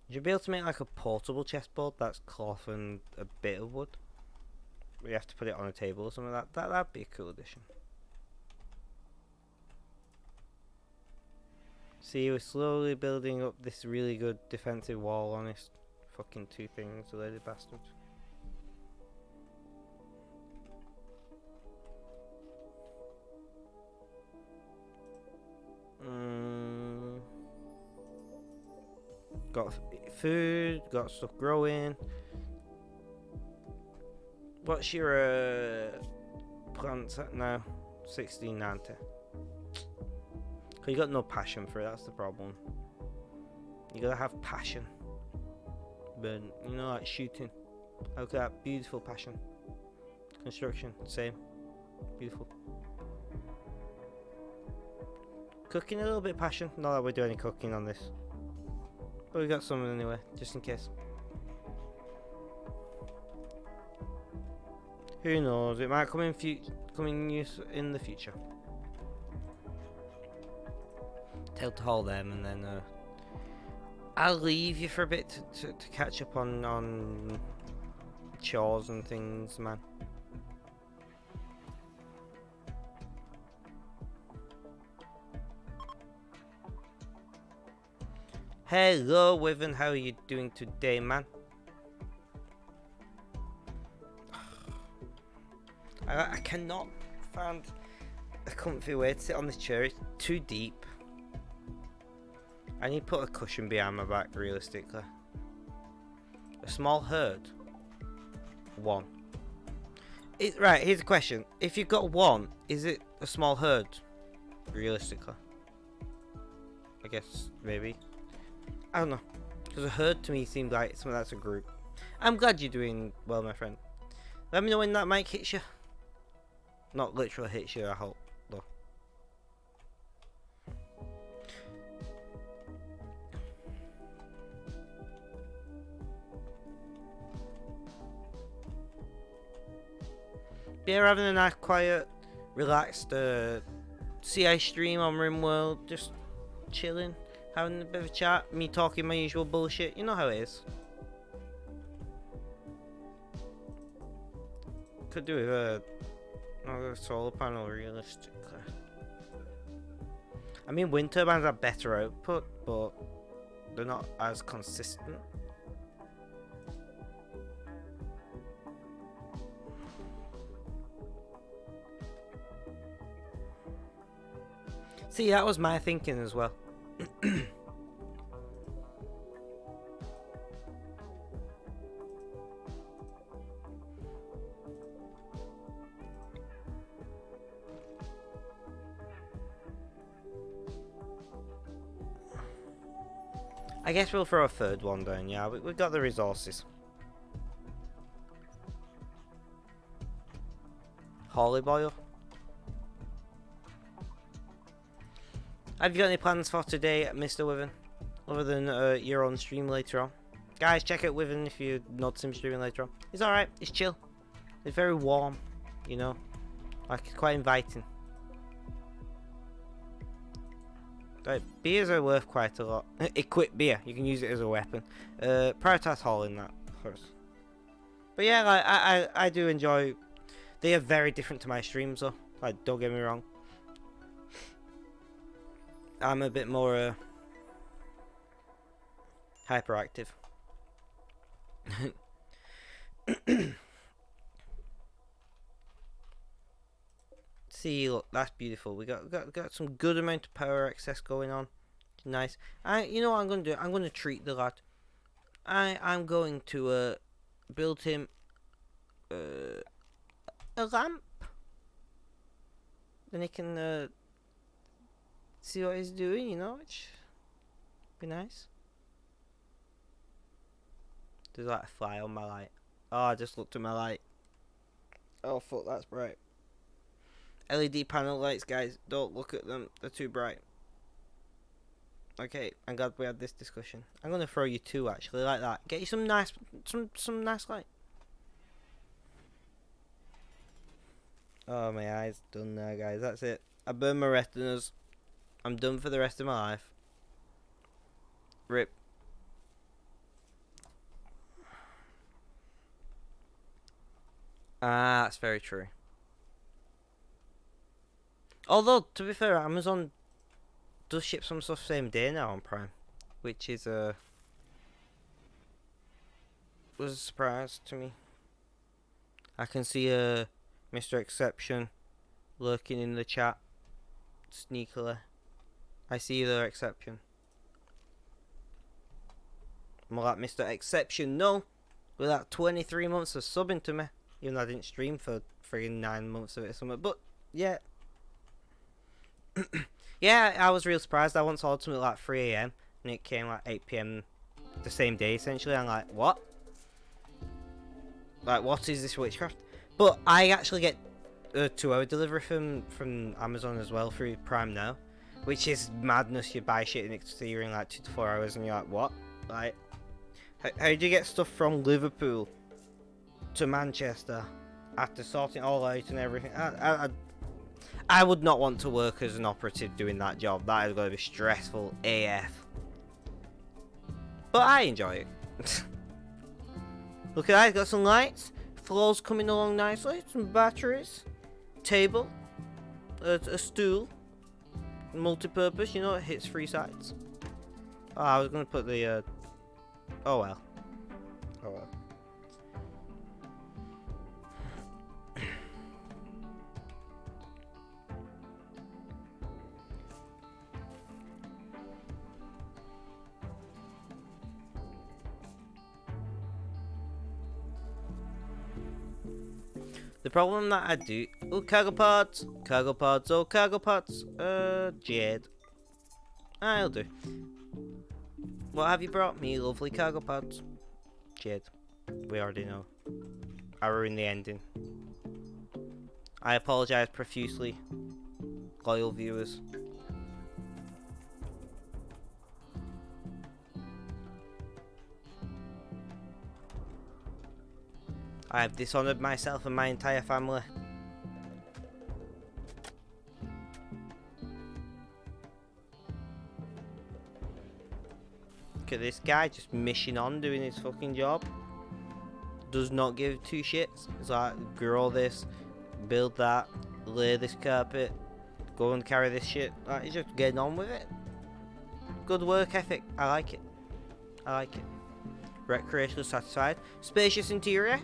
You'd be able to make like a portable chessboard that's cloth and a bit of wood. We have to put it on a table or something like that. That'd be a cool addition. See, we're slowly building up this really good defensive wall on this fucking two things, the lady bastards. Got food, got stuff growing. What's your plants at now? 1690. Cause you got no passion for it, that's the problem. You gotta have passion. But, you know, like shooting. Look at that, beautiful passion. Construction, same. Beautiful. Cooking, a little bit of passion. Not that we're doing any cooking on this. But we got some anyway, just in case. Who knows? It might come in use in the future. Tell to haul them, and then I'll leave you for a bit to catch up on chores and things, man. Hello, Wyvern. How are you doing today, man? I cannot find a comfy way to sit on this chair. It's too deep. I need to put a cushion behind my back, realistically. A small herd? 1. Right, here's a question. If you've got 1, is it a small herd? Realistically. I guess, maybe. I don't know. Because a herd to me seems like something that's a group. I'm glad you're doing well, my friend. Let me know when that mic hits you. Not literally hits you, I hope, though. Yeah, we're having a nice, quiet, relaxed CI stream on RimWorld. Just chilling, having a bit of a chat. Me talking my usual bullshit. You know how it is. Could do with another solar panel, realistically. I mean, wind turbines have better output, but they're not as consistent. See, that was my thinking as well. I guess we'll throw a third one down, yeah. We've got the resources. Holy boil. Have you got any plans for today, Mr. Withen? Other than your own stream later on? Guys, check out Withen if you notice him streaming later on. He's alright, he's chill. He's very warm, you know. Like, it's quite inviting. Right, beers are worth quite a lot. Equip beer, you can use it as a weapon. Prioritize hauling that first. But yeah, like, I do enjoy. They are very different to my streams though. Like, don't get me wrong. I'm a bit more hyperactive. See, look, that's beautiful. We got some good amount of power excess going on. Nice. You know what I'm gonna do? I'm gonna treat the lad. I'm going to build him a lamp. Then he can see what he's doing. You know, which be nice. There's like a fly on my light. Oh, I just looked at my light. Oh fuck, that's bright. LED panel lights, guys, don't look at them, they're too bright. Okay, I'm glad we had this discussion. I'm gonna throw you 2 actually, like that. Get you some nice light. Oh, my eyes done now, guys, that's it. I burned my retinas. I'm done for the rest of my life. RIP. Ah, that's very true. Although, to be fair, Amazon does ship some stuff same day now on Prime, which is was a surprise to me. I can see Mr. Exception lurking in the chat sneakily. I see the Exception. I'm like, Mr. Exception, no, with that 23 months of subbing to me, even though I didn't stream for friggin' 9 months of it or something. But yeah. Yeah, I was real surprised. I once ordered something like 3 AM and it came like 8 PM the same day essentially. I'm like, what? Like, what is this witchcraft? But I actually get a 2-hour delivery from Amazon as well through Prime now, which is madness. You buy shit and it's here in like 2 to 4 hours and you're like, what? Like, how do you get stuff from Liverpool to Manchester after sorting it all out and everything? I would not want to work as an operative doing that job. That is going to be stressful AF. But I enjoy it. Look at that, got some lights. Floors coming along nicely. Some batteries. Table. A stool. Multi-purpose, you know, it hits 3 sides. Oh, I was going to put the... Oh well. Oh well. The problem that I do... Oh, cargo pods! Cargo pods, oh, cargo pods! Jade. I'll do. What have you brought me, lovely cargo pods? Jade. We already know. I ruined the ending. I apologise profusely, loyal viewers. I have dishonoured myself and my entire family. Look at this guy just mission on doing his fucking job. Does not give two shits. It's like, grow this, build that, lay this carpet, go and carry this shit. Like, he's just getting on with it. Good work ethic. I like it. I like it. Recreational satisfied. Spacious interior.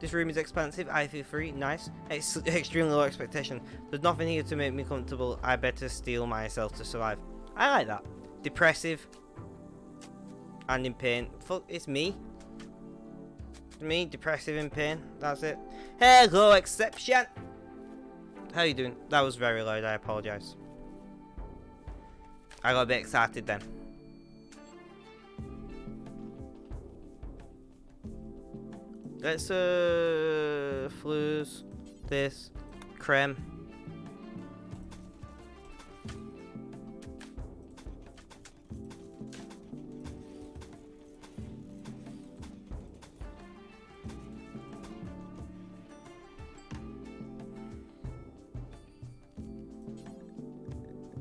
This room is expansive. I feel free. Nice. It's extremely low expectation. There's nothing here to make me comfortable. I better steal myself to survive. I like that. Depressive. And in pain. Fuck, it's me. It's me, depressive in pain. That's it. Hello, exception. How you doing? That was very loud. I apologise. I got a bit excited then. Let's flues this creme.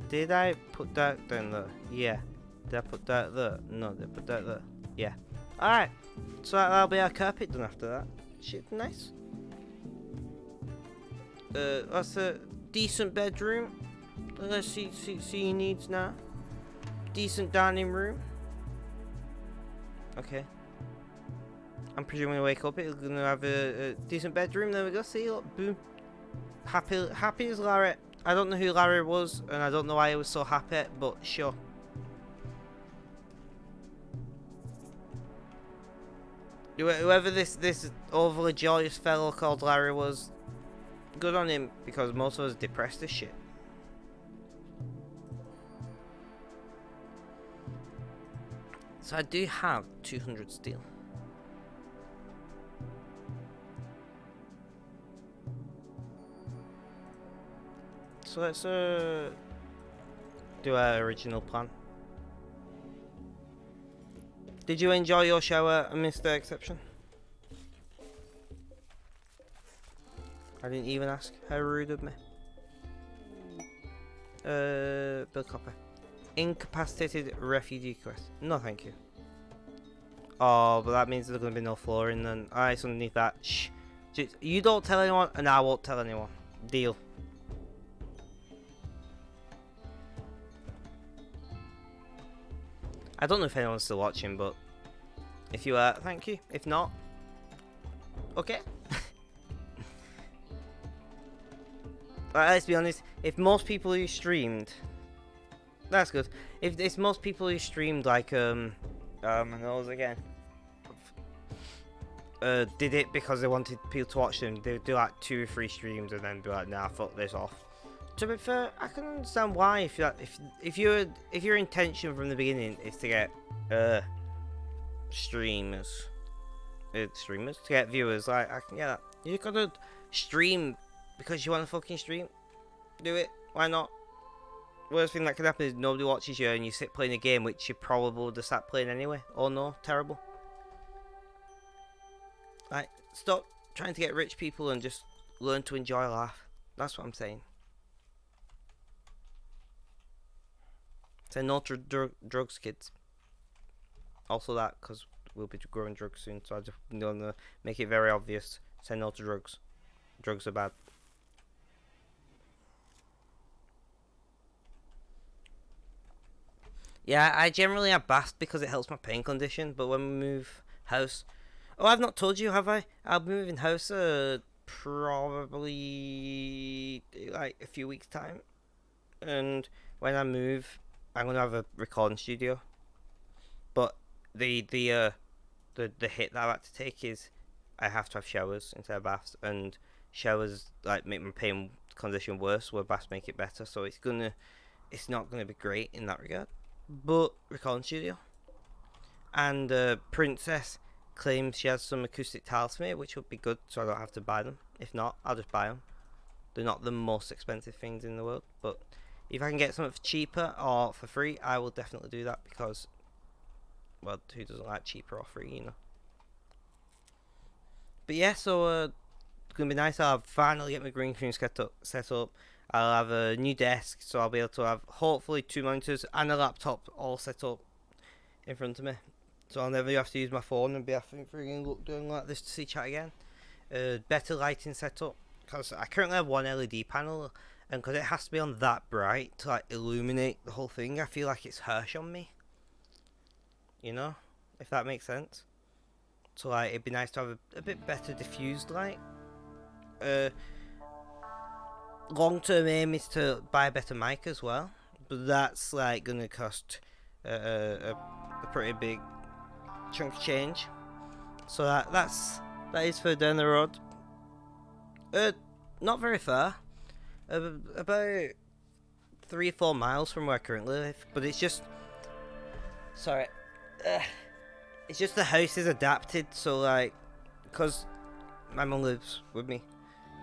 Did I put that down there? Yeah. Did I put that there? No, did I put that there? Yeah. Alright. So that'll be our carpet done after that. Shit, nice. That's a decent bedroom. Let's see your needs now. Decent dining room. Okay. I'm presuming when I wake up, it's gonna have a decent bedroom. There we go. See, look, boom. Happy as Larry. I don't know who Larry was, and I don't know why he was so happy, but sure. Whoever this overly joyous fellow called Larry was, good on him, because most of us are depressed as shit. So I do have 200 steel. So let's do our original plan. Did you enjoy your shower, Mr. Exception? I didn't even ask. How rude of me. Bill Copper. Incapacitated refugee quest. No, thank you. Oh, but that means there's going to be no flooring then. Alright, so underneath that. Shh. Just, you don't tell anyone, and I won't tell anyone. Deal. I don't know if anyone's still watching, but if you are, thank you. If not, okay. Let's be honest. If most people who streamed, that's good. If it's most people who streamed, like my nose again, did it because they wanted people to watch them, they would do like 2 or 3 streams and then be like, nah, fuck this off. To be fair, I can understand why. If your intention from the beginning is to get streamers to get viewers, like, I can get that. You gotta stream because you want to fucking stream. Do it. Why not? Worst thing that could happen is nobody watches you and you sit playing a game which you probably would have sat playing anyway. Oh no, terrible. Like, stop trying to get rich people and just learn to enjoy life. That's what I'm saying. Say no to drugs, kids. Also that, because we'll be growing drugs soon, so I just want to make it very obvious. Say no to drugs. Drugs are bad. Yeah, I generally have baths because it helps my pain condition, but when we move house... Oh, I've not told you, have I? I'll be moving house probably like a few weeks' time. And when I move, I'm going to have a recording studio. But the hit that I've had to take is I have to have showers instead of baths, and showers like make my pain condition worse, where baths make it better. So it's not gonna be great in that regard. But Recording Studio and Princess claims she has some acoustic tiles for me, which would be good, so I don't have to buy them. If not, I'll just buy them. They're not the most expensive things in the world, but if I can get something for cheaper or for free, I will definitely do that because, well, who doesn't like cheaper or free, you know? But yeah, so it's gonna be nice. I'll finally get my green screen set up. I'll have a new desk, so I'll be able to have hopefully 2 monitors and a laptop all set up in front of me. So I'll never have to use my phone and be having freaking look doing like this to see chat again. Better lighting setup, because I currently have one LED panel, and because it has to be on that bright to like illuminate the whole thing, I feel like it's harsh on me. You know, if that makes sense. So like it'd be nice to have a bit better diffused light. Long term aim is to buy a better mic as well, but that's like gonna cost a pretty big chunk of change. So that is for down the road. Not very far. About 3 or 4 miles from where I currently live, but it's just sorry. It's just the house is adapted, so like, because my mum lives with me,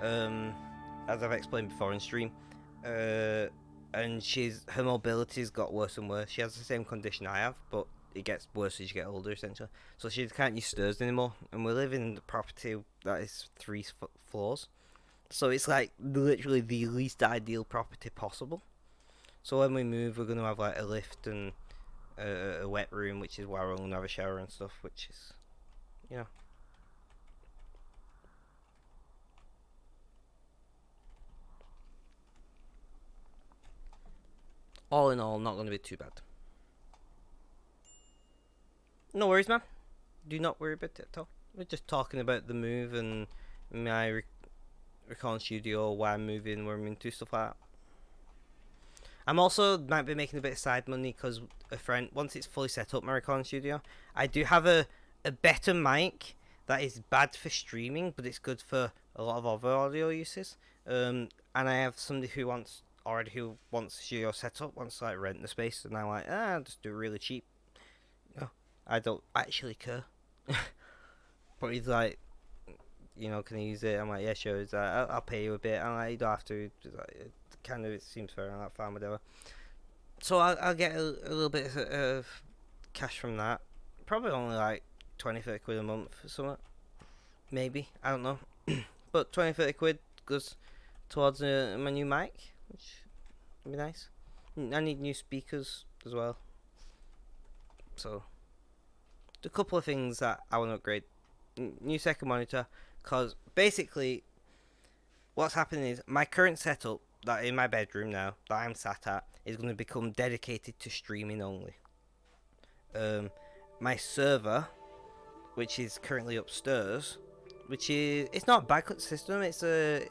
as I've explained before in stream, and her mobility's got worse and worse. She has the same condition I have, but it gets worse as you get older, essentially. So she can't use stairs anymore, and we live in a property that is 3 floors. So it's like literally the least ideal property possible. So when we move, we're gonna have like a lift and a wet room, which is where we're gonna have a shower and stuff, which is, you know. All in all, not gonna be too bad. No worries, man. Do not worry about it at all. We're just talking about the move and my recording studio, why I'm moving, where I'm into, stuff like that. I'm also might be making a bit of side money because a friend, once it's fully set up, my recording studio, I do have a better mic that is bad for streaming, but it's good for a lot of other audio uses. And I have somebody who wants a studio set up, wants to like rent the space, and I'm like, just do it really cheap. No, I don't actually care. But he's like, can I use it? I'm like, yeah, sure. He's like, I'll pay you a bit. I'm like, you don't have to. Like, it seems fair. I'm like, fine, whatever. So I'll get a little bit of cash from that. Probably only like 20-30 quid a month or something. Maybe, I don't know. But 20-30 quid goes towards my new mic, which would be nice. I need new speakers as well. So, a couple of things that I want to upgrade. New second monitor, because basically what's happening is my current setup that in my bedroom now that I'm sat at is going to become dedicated to streaming only. My server, which is currently upstairs, it's not a backup system, it's a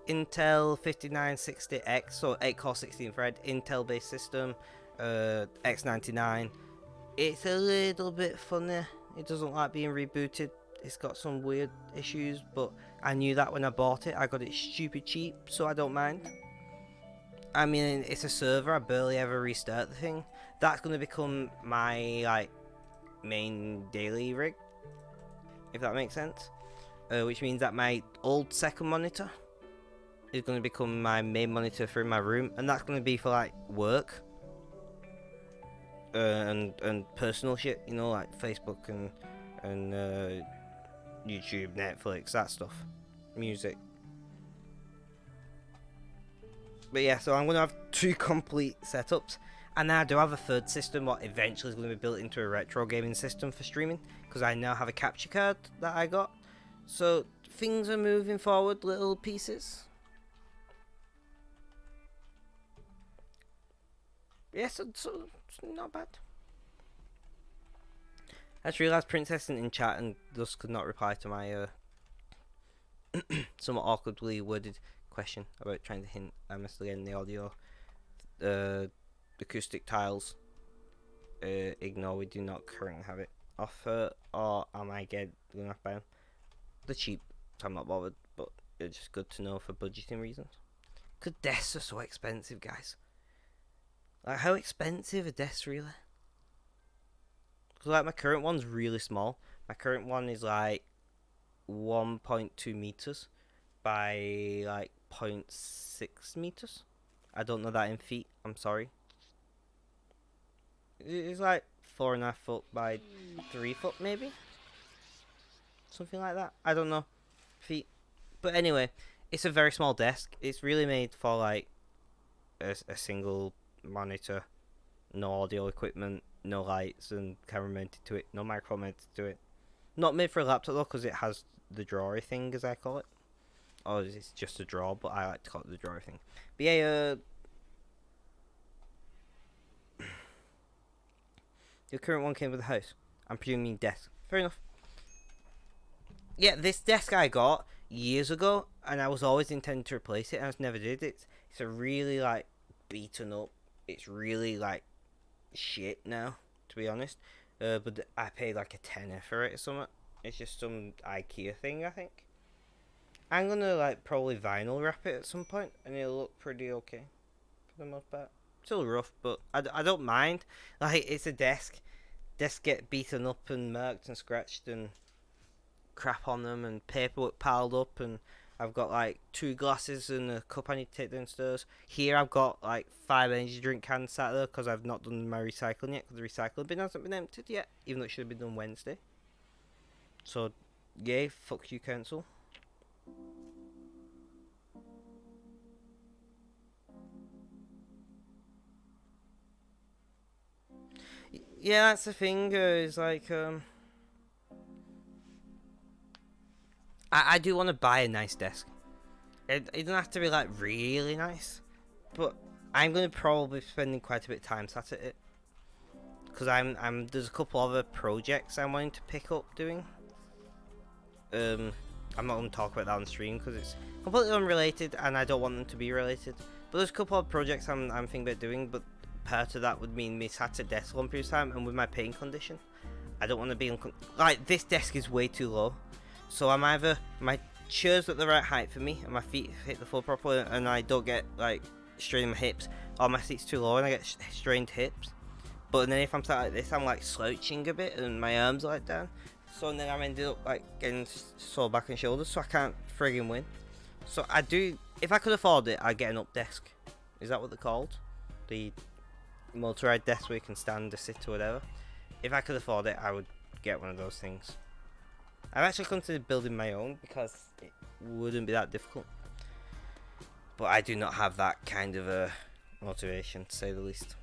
Intel 5960X, so 8 core 16 thread Intel based system, X99. It's a little bit funny. It doesn't like being rebooted. It's got some weird issues, but I knew that when I bought it. I got it stupid cheap, so I don't mind. I mean, it's a server. I barely ever restart the thing. That's going to become my like main daily rig, if that makes sense. Which means that my old second monitor is going to become my main monitor for my room, and that's going to be for like work. And personal shit, like Facebook and YouTube, Netflix, that stuff, music. But yeah, so I'm gonna have 2 complete setups, and I do have a third system, what eventually is going to be built into a retro gaming system for streaming, because I now have a capture card that I got. So things are moving forward, little pieces. Yeah, so it's not bad. I just realised Princess isn't in chat and thus could not reply to my somewhat awkwardly worded question about trying to hint I'm still getting the audio. Acoustic tiles. Ignore, we do not currently have it. Offer, or am I going to buy them? They're cheap, so I'm not bothered, but It's just good to know for budgeting reasons. Because desks are so expensive, guys. Like, how expensive are desks really? Because, like, my current one's really small. My current one is, like, 1.2 meters by, like, 0.6 meters. I don't know that in feet. I'm sorry. It's, like, 4.5 foot by 3 foot, maybe? Something like that. I don't know. Feet. But anyway, it's a very small desk. It's really made for, like, a single monitor, no audio equipment, no lights and camera mounted to it, no microphone mounted to it. Not made for a laptop though, because it has the drawer thing, as I call it. Or it's just a drawer, but I like to call it the drawer thing. But yeah, the current one came with the house. I'm presuming desk. Fair enough. Yeah, this desk I got years ago, and I was always intending to replace it, and I just never did. It's a really, like, beaten up. It's really, like, shit now, to be honest. But I paid like a tenner for it or something. It's just some IKEA thing, I think. I'm gonna, like, probably vinyl wrap it at some point, and it'll look pretty okay for the most part. Still rough, but I don't mind. Like, it's a desk. Desks get beaten up and marked and scratched and crap on them and paperwork piled up, and I've got like 2 glasses and a cup I need to take downstairs. Here I've got like 5 energy drink cans sat there because I've not done my recycling yet, because the recycling bin hasn't been emptied yet, even though it should have been done Wednesday. So yay, fuck you council. Yeah, that's the thing, is like I do want to buy a nice desk. It doesn't have to be like really nice, but I'm gonna probably be spending quite a bit of time sat at it, because there's a couple other projects I'm wanting to pick up doing. I'm not gonna talk about that on stream because it's completely unrelated, and I don't want them to be related. But there's a couple of projects I'm thinking about doing, but part of that would mean me sat at desk one period of time, and with my pain condition, I don't want to be like, this desk is way too low, so I'm either my chair's at the right height for me and my feet hit the floor properly and I don't get like straining my hips, or my seat's too low and I get strained hips. But then if I'm sat like this, I'm like slouching a bit and my arms are like down, so then I'm ended up like getting sore back and shoulders, so I can't friggin' win. So I do, if I could afford it, I'd get an up desk. Is that what they're called? The motorized desk where you can stand or sit or whatever. If I could afford it, I would get one of those things. I've actually considered building my own because it wouldn't be that difficult. But I do not have that kind of a motivation, to say the least.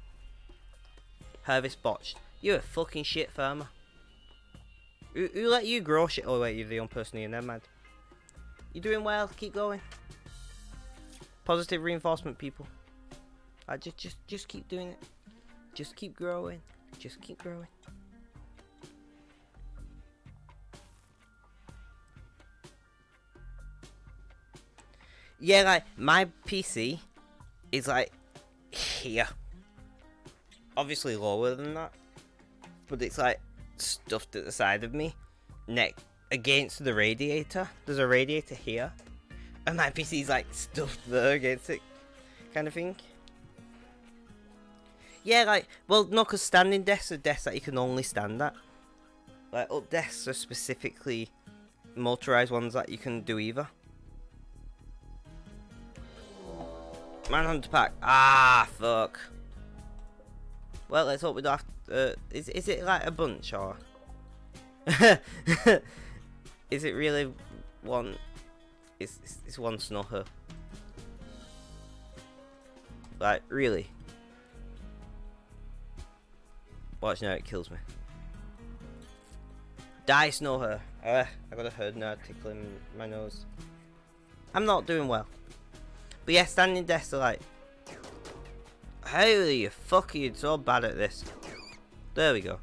Harvest botched. You're a fucking shit farmer. Who let you grow shit? Oh wait, you're the only person here, never mind. You're doing well, keep going. Positive reinforcement, people. Just keep doing it. Just keep growing. Just keep growing. Yeah, like, my PC is like here. Obviously lower than that, but it's like stuffed at the side of me, neck against the radiator. There's a radiator here, and my PC is like stuffed there against it, kind of thing. Yeah, like, well, no, because standing desks are desks that you can only stand at. Like, up desks are specifically motorized ones that you can do either. Manhunter pack. Ah, fuck. Well, let's hope we don't have to, is it like a bunch, or? Is it really one? It's one snowher. Like, really? Watch now, it kills me. Die, snowher. I got a herd now tickling my nose. I'm not doing well. But yeah, standing desks are like, holy fuck, you're so bad at this. There we go.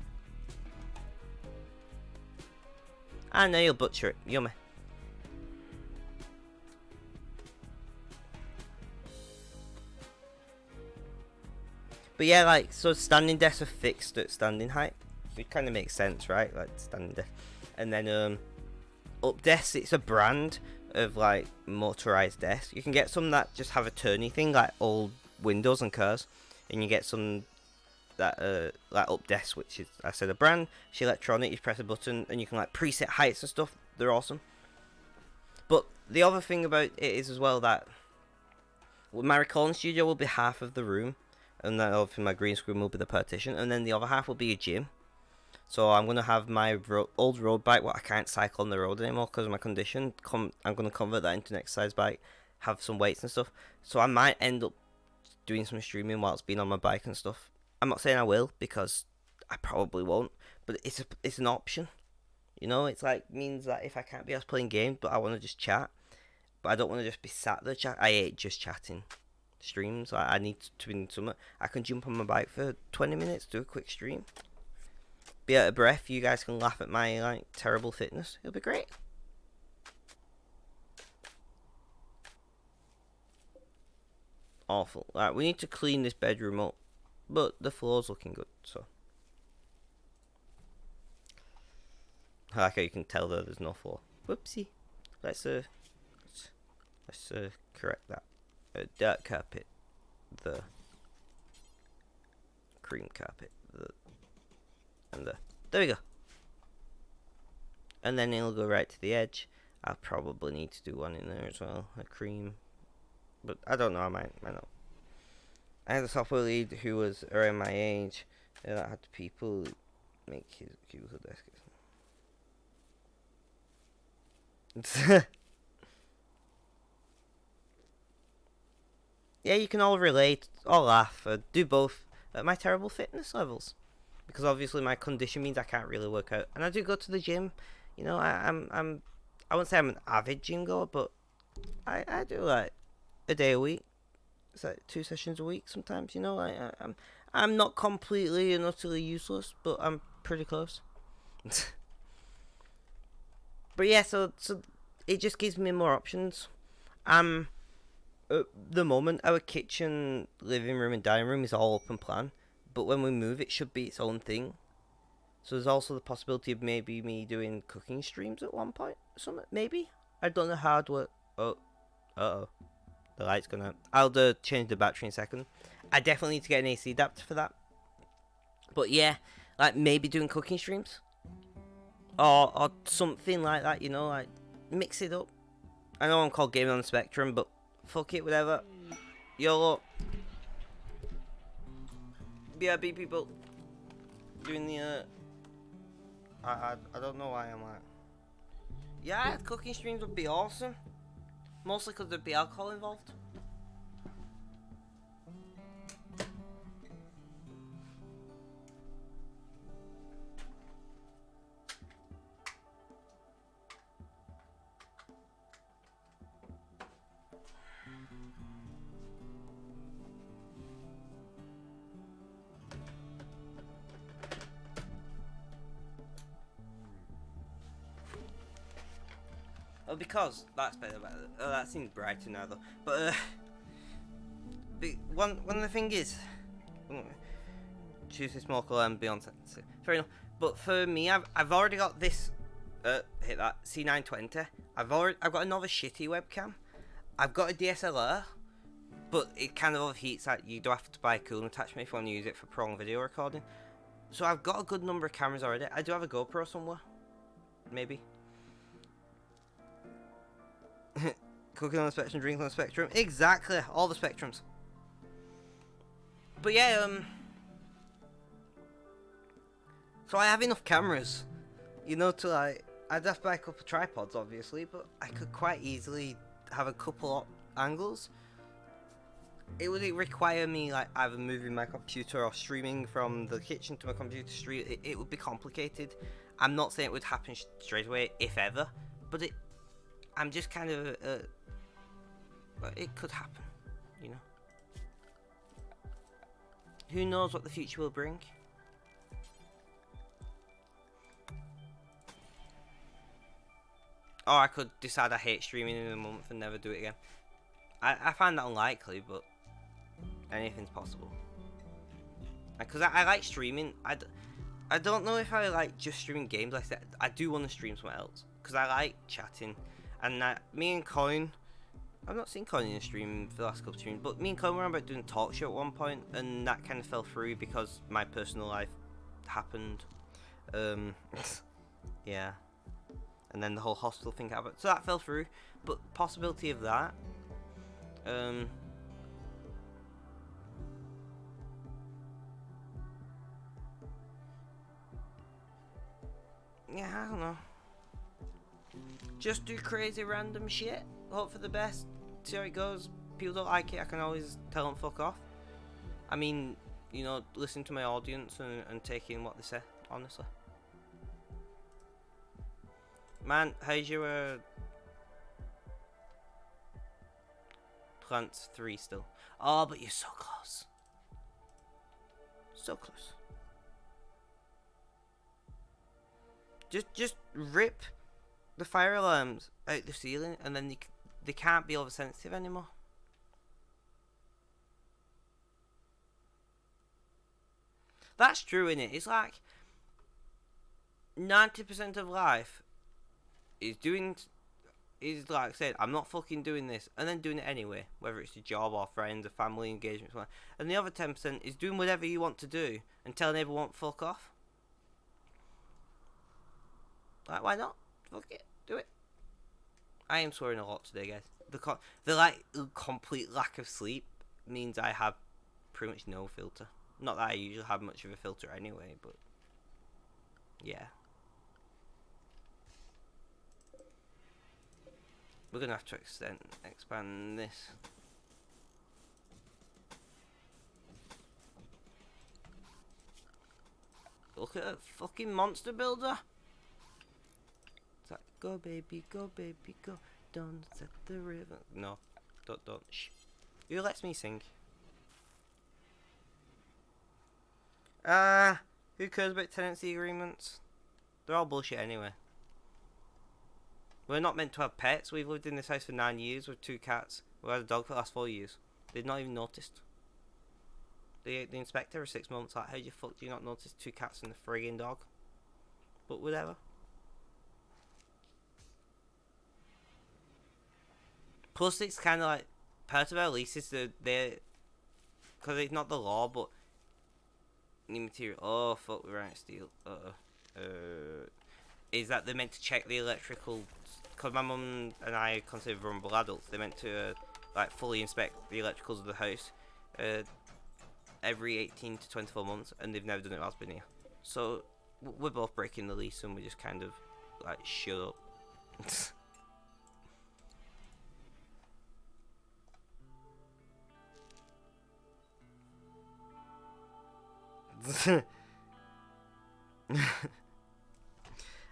And now you'll butcher it. Yummy. But yeah, like, so standing desks are fixed at standing height. So it kind of makes sense, right? Like, standing desk. And then, up desks, it's a brand. of like motorized desks. You can get some that just have a turny thing, like old windows and cars, and you get some that like up desks, which is, I said, a brand. It's electronic. You press a button and you can like preset heights and stuff. They're awesome. But the other thing about it is as well that my recording studio will be half of the room, and then obviously my green screen will be the partition, and then the other half will be a gym. So I'm gonna have my old road bike, what I can't cycle on the road anymore because of my condition. I'm gonna convert that into an exercise bike, have some weights and stuff. So I might end up doing some streaming whilst being on my bike and stuff. I'm not saying I will because I probably won't, but it's an option. You know, it's like means that if I can't be out playing games, but I want to just chat, but I don't want to just be sat there chat. I hate just chatting streams. I need to be in something. I can jump on my bike for 20 minutes, do a quick stream. Be out of breath. You guys can laugh at my like terrible fitness. It'll be great. Awful. Right, we need to clean this bedroom up, but the floor's looking good. So I like how you can tell that there's no floor. Whoopsie. Let's correct that. Dirt carpet, the cream carpet, there we go. And then it'll go right to the edge. I'll probably need to do one in there as well, a cream, but I don't know. I might not. I had a software lead who was around my age that had people make his cubicle desk. Yeah, you can all relate, all laugh, do both at my terrible fitness levels, because obviously my condition means I can't really work out, and I do go to the gym. You know, I wouldn't say I'm an avid gym goer, but I do like a day a week. It's like 2 sessions a week sometimes. You know, I'm not completely and utterly useless, but I'm pretty close. But yeah, so it just gives me more options. At the moment, our kitchen, living room, and dining room is all open plan, but when we move, it should be its own thing. So there's also the possibility of maybe me doing cooking streams at one point. Something, maybe. I don't know how to work. Oh, the light's gonna. I'll change the battery in a second. I definitely need to get an AC adapter for that. But yeah, like maybe doing cooking streams, or something like that. You know, like mix it up. I know I'm called Gaming on the Spectrum, but fuck it, whatever. YOLO. BRB people. Doing the, I don't know why I'm like. Yeah, cooking streams would be awesome. Mostly because there'd be alcohol involved. Oh, because that's better. That seems brighter now, though. But one of the thing is, choose a small colour and beyond. Fair enough. But for me, I've already got this. Hit that C920. I've got another shitty webcam. I've got a DSLR, but it kind of overheats. That you do have to buy a cooling attachment if you want to use it for prolonged video recording. So I've got a good number of cameras already. I do have a GoPro somewhere, maybe. Cooking on the spectrum, drinking on the spectrum. Exactly, all the spectrums. But yeah, so I have enough cameras, you know, to like, I'd have to buy a couple of tripods, obviously, but I could quite easily have a couple of angles. It would require me like either moving my computer or streaming from the kitchen to my computer stream. It would be complicated. I'm not saying it would happen straight away, if ever, but I'm just kind of, it could happen, you know. Who knows what the future will bring? Or I could decide I hate streaming in a month and never do it again. I find that unlikely, but anything's possible. Because I like streaming. I don't know if I like just streaming games like that. I do want to stream something else. Because I like chatting. And me and Coin, I've not seen Coin in a stream for the last couple of streams, but me and Coin were about doing a talk show at one point, and that kind of fell through because my personal life happened. Yeah. And then the whole hospital thing happened, so that fell through. But possibility of that. Yeah, I don't know. Just do crazy random shit. Hope for the best. See how it goes. People don't like it, I can always tell them fuck off. I mean, you know, listen to my audience and take in what they say, honestly. Man, how's your Plants 3 still? Oh, but you're so close. So close. Just rip the fire alarms out the ceiling, and then they can't be oversensitive anymore. That's true, innit? It's like 90% of life is like I said, I'm not fucking doing this, and then doing it anyway, whether it's a job or friends or family engagements, and the other 10% is doing whatever you want to do and telling everyone fuck off. Like, why not? Fuck it, do it. I am swearing a lot today, guys. The like complete lack of sleep means I have pretty much no filter. Not that I usually have much of a filter anyway, but yeah. We're gonna have to expand this. Look at a fucking monster builder. It's like, go baby, go, don't set the river. No, don't. Shh. Who lets me sing? Who cares about tenancy agreements? They're all bullshit anyway. We're not meant to have pets. We've lived in this house for 9 years with 2 cats. We've had a dog for the last 4 years. They've not even noticed. The inspector every 6 months, like, how the fuck do you not notice 2 cats and a frigging dog? But whatever. Plus, it's kind of like part of our leases. They're because it's not the law, but new material. Oh fuck, we're out of steel. Is that they're meant to check the electrical? Because my mum and I consider vulnerable adults. They're meant to like fully inspect the electricals of the house every 18 to 24 months, and they've never done it while I've been here. So we're both breaking the lease, and we just kind of like shut up.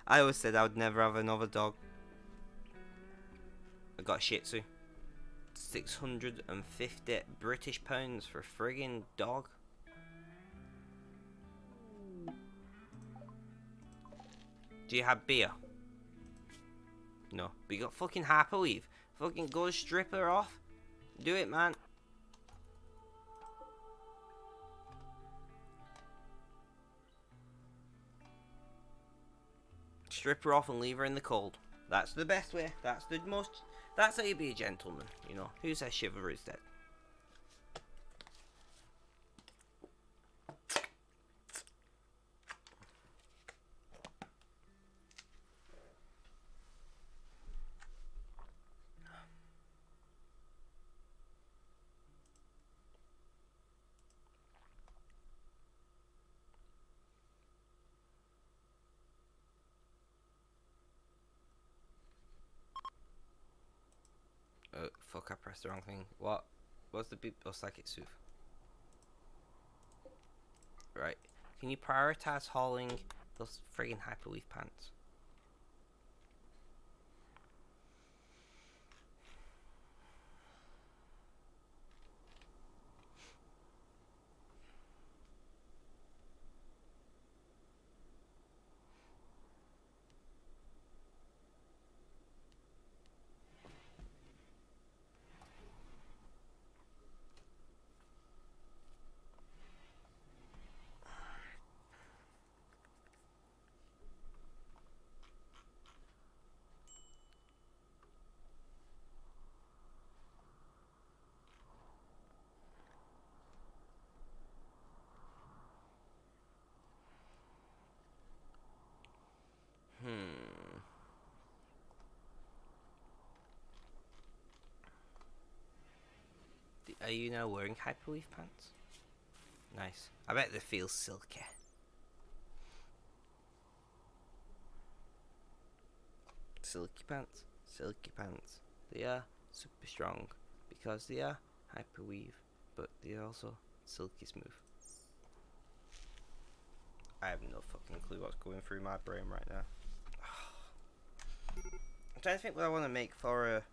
I always said I would never have another dog. I got a Shih Tzu. 650 British pounds for a friggin' dog. Do you have beer? No. But you got fucking Hyperweave. Fucking go strip her off. Do it, man. Strip her off and leave her in the cold. That's the best way. That's the most. That's how you be a gentleman, you know. Who says chivalry is dead? Fuck, I pressed the wrong thing. What? What's the beep? Oh, psychic soothe. Right. Can you prioritize hauling those friggin' Hyperweave pants? Are you now wearing hyperweave pants? Nice. I bet they feel silky. Silky pants. Silky pants. They are super strong because they are hyperweave, but they are also silky smooth. I have no fucking clue what's going through my brain right now. I'm trying to think what I want to make for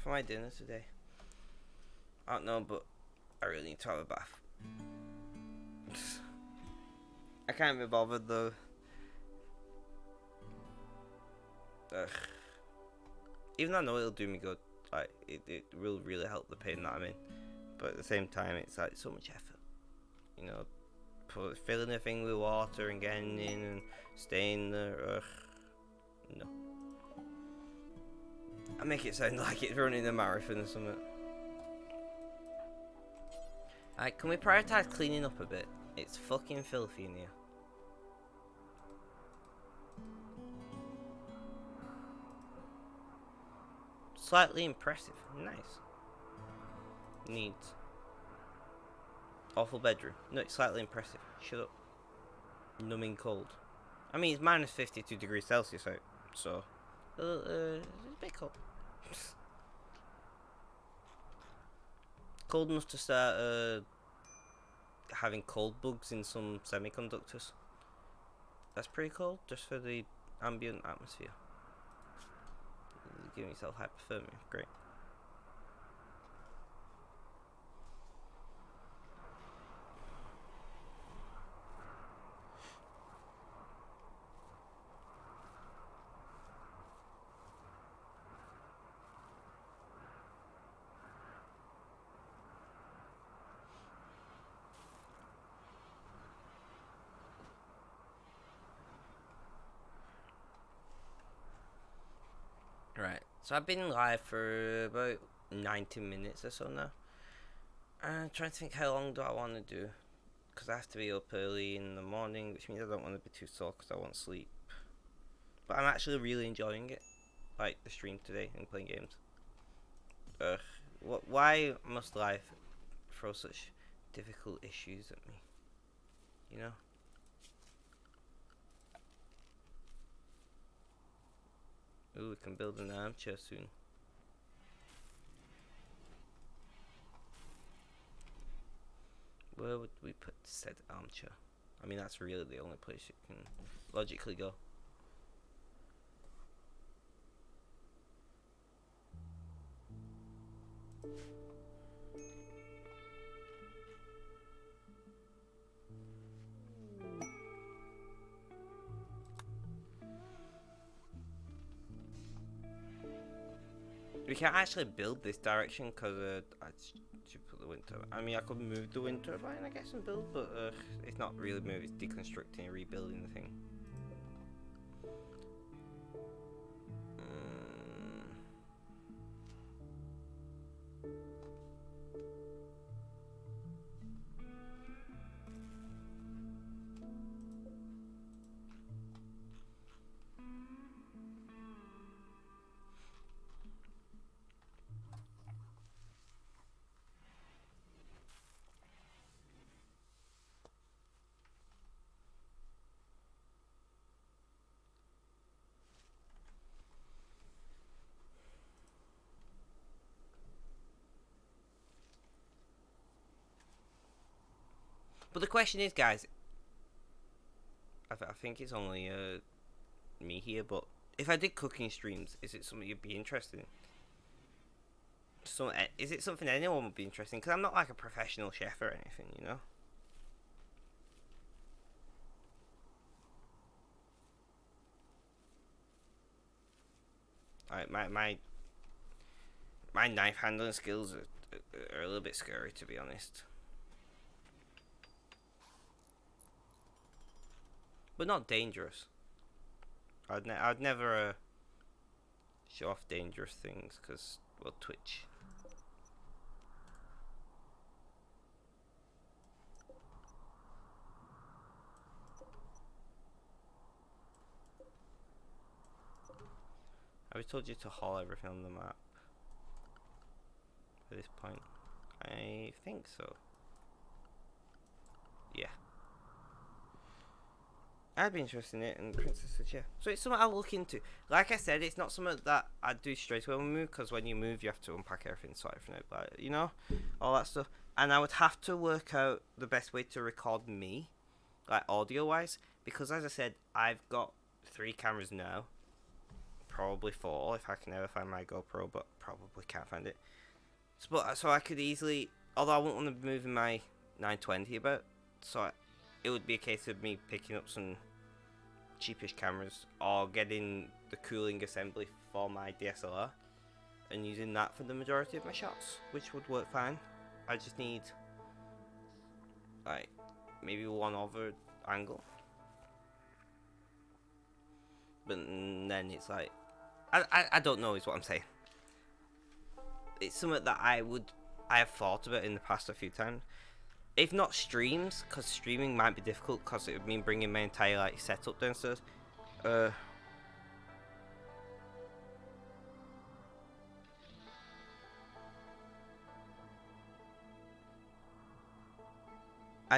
my dinner today. I don't know, but I really need to have a bath. I can't be bothered though. Ugh. Even though I know it'll do me good, like it will really help the pain that I'm in. But at the same time, it's like so much effort. You know, filling the thing with water and getting in and staying there. Ugh. No. I make it sound like it's running a marathon or something. Alright, can we prioritise cleaning up a bit? It's fucking filthy in here. Slightly impressive. Nice. Neat. Awful bedroom. No, it's slightly impressive. Shut up. Numbing cold. I mean, it's minus 52 degrees Celsius out, so it's a bit cold. Cold enough to start having cold bugs in some semiconductors. That's pretty cold, just for the ambient atmosphere. Giving yourself hypothermia. Great. Right, so I've been live for about 90 minutes or so now. I'm trying to think how long do I want to do, because I have to be up early in the morning, which means I don't want to be too sore because I won't sleep. But I'm actually really enjoying it, like the stream today and playing games. Ugh, why must life throw such difficult issues at me? You know? Ooh, we can build an armchair soon. Where would we put said armchair? I mean, that's really the only place it can logically go. We can't actually build this direction because I should put the wind turbine. I mean, I could move the wind turbine, I guess, and build, but it's not really moving. It's deconstructing and rebuilding the thing. But the question is, guys, I think it's only me here, but if I did cooking streams, is it something you'd be interested in? So, is it something anyone would be interested in? Because I'm not like a professional chef or anything, you know? My knife handling skills are a little bit scary, to be honest. But not dangerous. I'd never show off dangerous things because, well, Twitch. I told you to haul everything on the map. at this point. I think so. Yeah. I'd be interested in it, and Princess said yeah. So it's something I'll look into. Like I said, it's not something that I'd do straight away when we move, because when you move, you have to unpack everything, sort everything out, but, you know, all that stuff. And I would have to work out the best way to record me, like audio-wise, because as I said, I've got 3 cameras now. Probably 4 if I can ever find my GoPro, but probably can't find it. So I could easily, although I wouldn't want to be moving my 920 about, so it would be a case of me picking up some cheapish cameras or getting the cooling assembly for my DSLR and using that for the majority of my shots, which would work fine. I just need like maybe one other angle, but then it's like I don't know is what I'm saying. It's something that I have thought about in the past a few times. If not streams, because streaming might be difficult, because it would mean bringing my entire like setup downstairs. I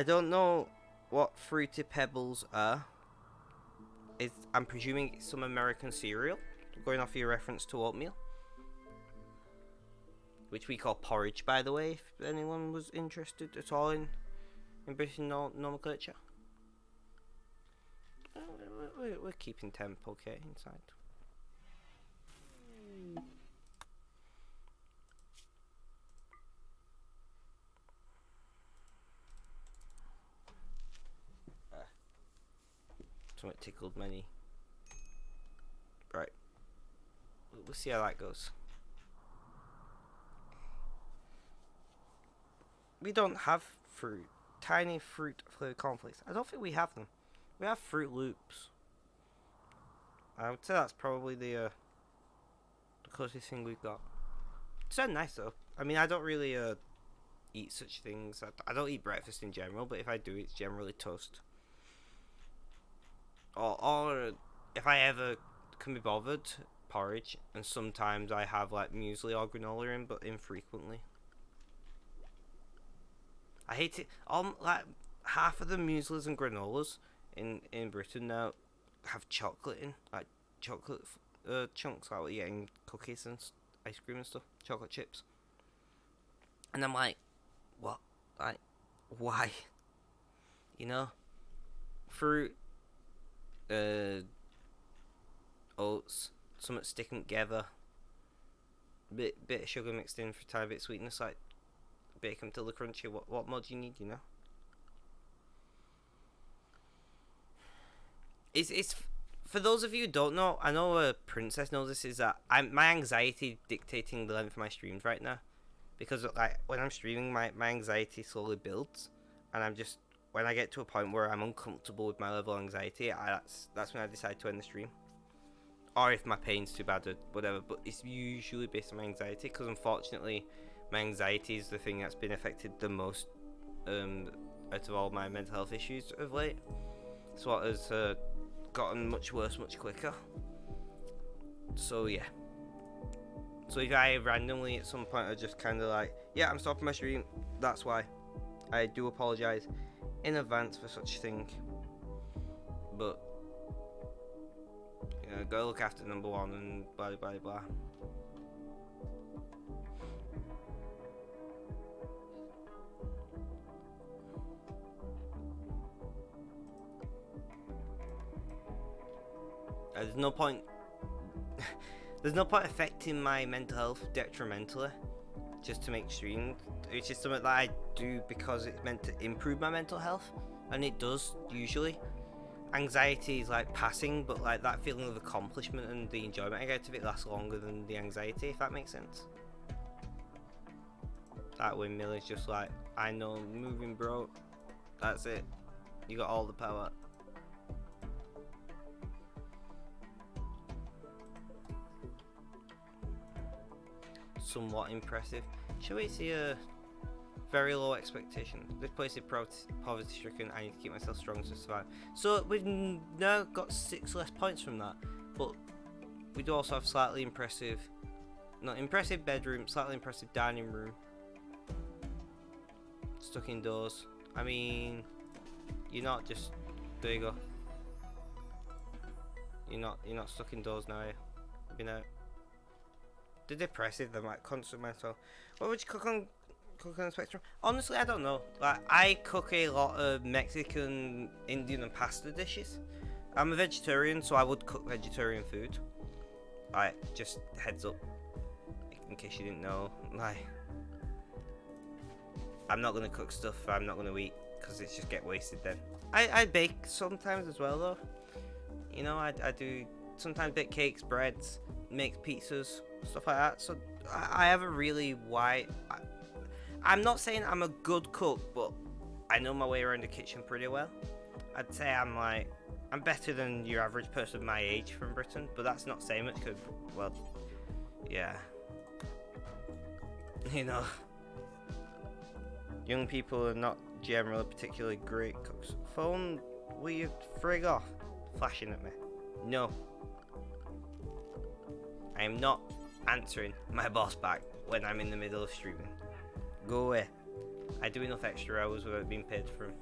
don't know what Fruity Pebbles are. I'm presuming it's some American cereal, going off your reference to oatmeal, which we call porridge, by the way, if anyone was interested at all in British nomenclature. We're keeping temp okay inside. Something tickled many. Right. We'll see how that goes. We don't have fruit. Tiny fruit flavored cornflakes. I don't think we have them. We have Fruit Loops. I would say that's probably the closest thing we've got. It sounds nice though. I mean, I don't really eat such things. I don't eat breakfast in general, but if I do, it's generally toast. Or if I ever can be bothered, porridge. And sometimes I have like muesli or granola in, but infrequently. I hate it. Like half of the mueslis and granolas in Britain now have chocolate in, like chocolate chunks, like what you get in cookies and ice cream and stuff, chocolate chips. And I'm like, what? Like, why? You know, fruit, oats, something sticking together, bit of sugar mixed in for a tiny bit of sweetness, like bake them till they're crunchy. What more do you need? You know. It's for those of you who don't know. I know a princess knows this. Is that my anxiety dictating the length of my streams right now, because like when I'm streaming, my anxiety slowly builds, and I'm just when I get to a point where I'm uncomfortable with my level of anxiety, that's when I decide to end the stream, or if my pain's too bad or whatever. But it's usually based on my anxiety, because unfortunately, my anxiety is the thing that's been affected the most out of all my mental health issues of late. It's what has gotten much worse much quicker. So yeah. So if I randomly at some point are just kind of like, yeah, I'm stopping my stream, that's why. I do apologise in advance for such a thing. But you know, gotta look after number one and blah blah blah. There's no point. There's no point affecting my mental health detrimentally just to make streams. It's just something that I do because it's meant to improve my mental health, and it does usually. Anxiety is like passing, but like that feeling of accomplishment and the enjoyment I get out of it lasts longer than the anxiety, if that makes sense. That windmill is just like, I know, moving, bro. That's it. You got all the power. Somewhat impressive. Shall we see a very low expectation? This place is poverty stricken. I need to keep myself strong to survive. So we've now got 6 less points from that, but we do also have slightly impressive, not impressive bedroom, slightly impressive dining room, stuck indoors. I mean, you're not just. There you go. You're not stuck indoors now. You know. They're depressive. They're like constant mental. What would you cook on the spectrum? Honestly, I don't know. Like, I cook a lot of Mexican, Indian, and pasta dishes. I'm a vegetarian, so I would cook vegetarian food. Like, just heads up, in case you didn't know. Like, I'm not gonna cook stuff I'm not gonna eat because it's just get wasted then. I bake sometimes as well though. You know, I do sometimes bake cakes, breads, make pizzas, stuff like that. So I have a really wide. I'm not saying I'm a good cook, but I know my way around the kitchen pretty well. I'd say I'm better than your average person my age from Britain, but that's not saying much because, well, yeah. You know, young people are not generally particularly great cooks. Phone, will you frig off? Flashing at me. No. I am not answering my boss back when I'm in the middle of streaming. Go away. I do enough extra hours without being paid for them.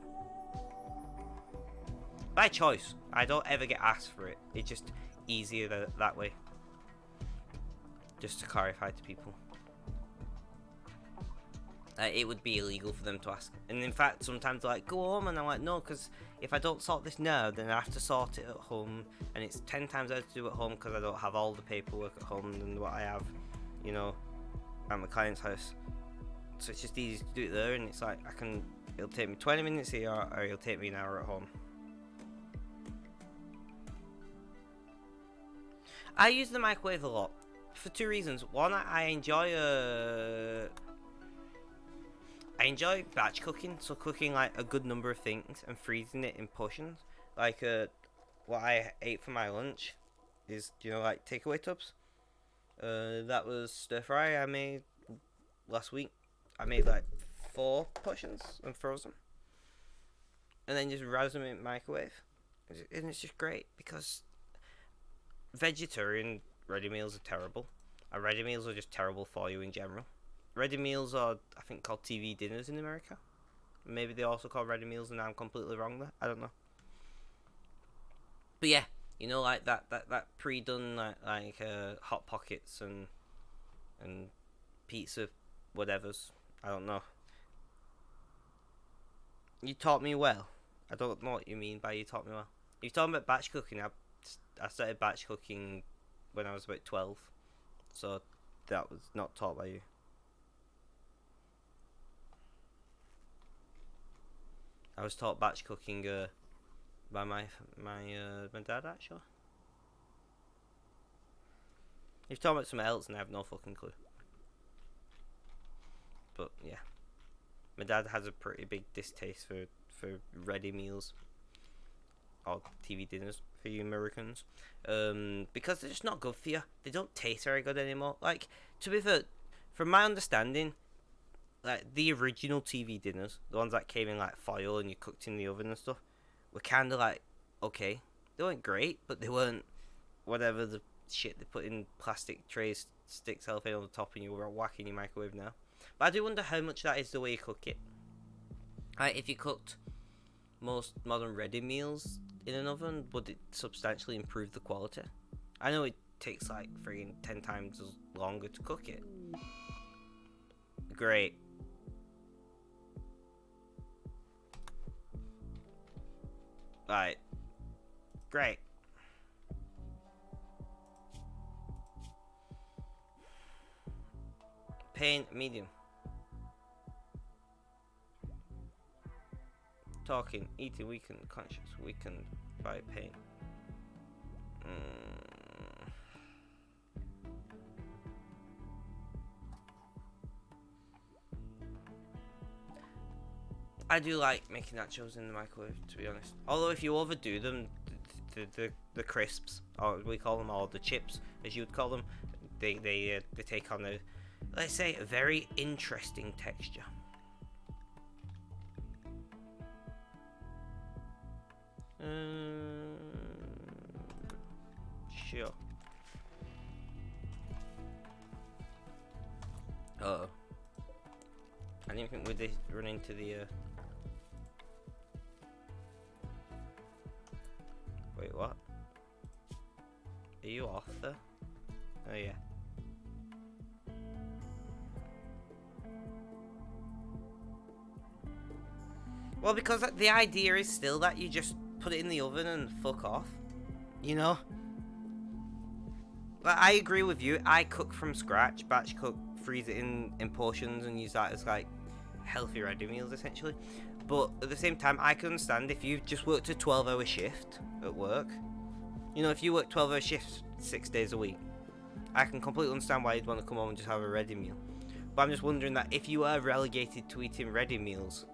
By choice. I don't ever get asked for it. It's just easier that way. Just to clarify to people. It would be illegal for them to ask. And in fact, sometimes they're like, go home. And I'm like, no, because if I don't sort this now, then I have to sort it at home. And it's 10 times harder to do at home because I don't have all the paperwork at home than what I have, you know, at my client's house. So it's just easy to do it there. And it's like, it'll take me 20 minutes here or it'll take me an hour at home. I use the microwave a lot for two reasons. One, I enjoy batch cooking, so cooking like a good number of things and freezing it in portions. Like what I ate for my lunch is, you know, like takeaway tubs. That was stir fry I made last week. I made like 4 portions and froze them, and then just rouse them in the microwave, and it's just great because vegetarian ready meals are terrible, and ready meals are just terrible for you in general. Ready meals are, I think, called TV dinners in America. Maybe they also call ready meals, and I'm completely wrong there. I don't know. But yeah, you know, like that pre-done like hot pockets and pizza, whatever's. I don't know. You taught me well. I don't know what you mean by you taught me well. You're talking about batch cooking. I started batch cooking when I was about 12, so that was not taught by you. I was taught batch cooking by my dad, actually. You've talked about something else and I have no fucking clue. But yeah, my dad has a pretty big distaste for ready meals or TV dinners for you Americans, because they're just not good for you. They don't taste very good anymore. Like, to be fair, from my understanding, like the original TV dinners, the ones that came in like foil and you cooked in the oven and stuff, were kind of like okay. They weren't great, but they weren't whatever the shit they put in plastic trays, stick cellophane on the top, and you were whacking your microwave now. But I do wonder how much that is the way you cook it. Like, if you cooked most modern ready meals in an oven, would it substantially improve the quality? I know it takes like friggin' 10 times longer to cook it. Great. Right. Great. Pain, medium. Talking, eating, weakened, conscious, weakened by pain. I do like making nachos in the microwave, to be honest. Although if you overdo them, the crisps, or we call them, or the chips, as you would call them, they take on a, let's say, a very interesting texture. Sure. Uh-oh. I didn't think we'd run into the. Wait, what? Are you off there? Oh yeah. Well, because the idea is still that you just put it in the oven and fuck off. You know? But I agree with you. I cook from scratch, batch cook, freeze it in portions and use that as like healthy ready meals essentially. But at the same time, I can understand if you've just worked a 12-hour shift at work. You know, if you work 12-hour shifts 6 days a week, I can completely understand why you'd want to come home and just have a ready meal. But I'm just wondering that if you are relegated to eating ready meals,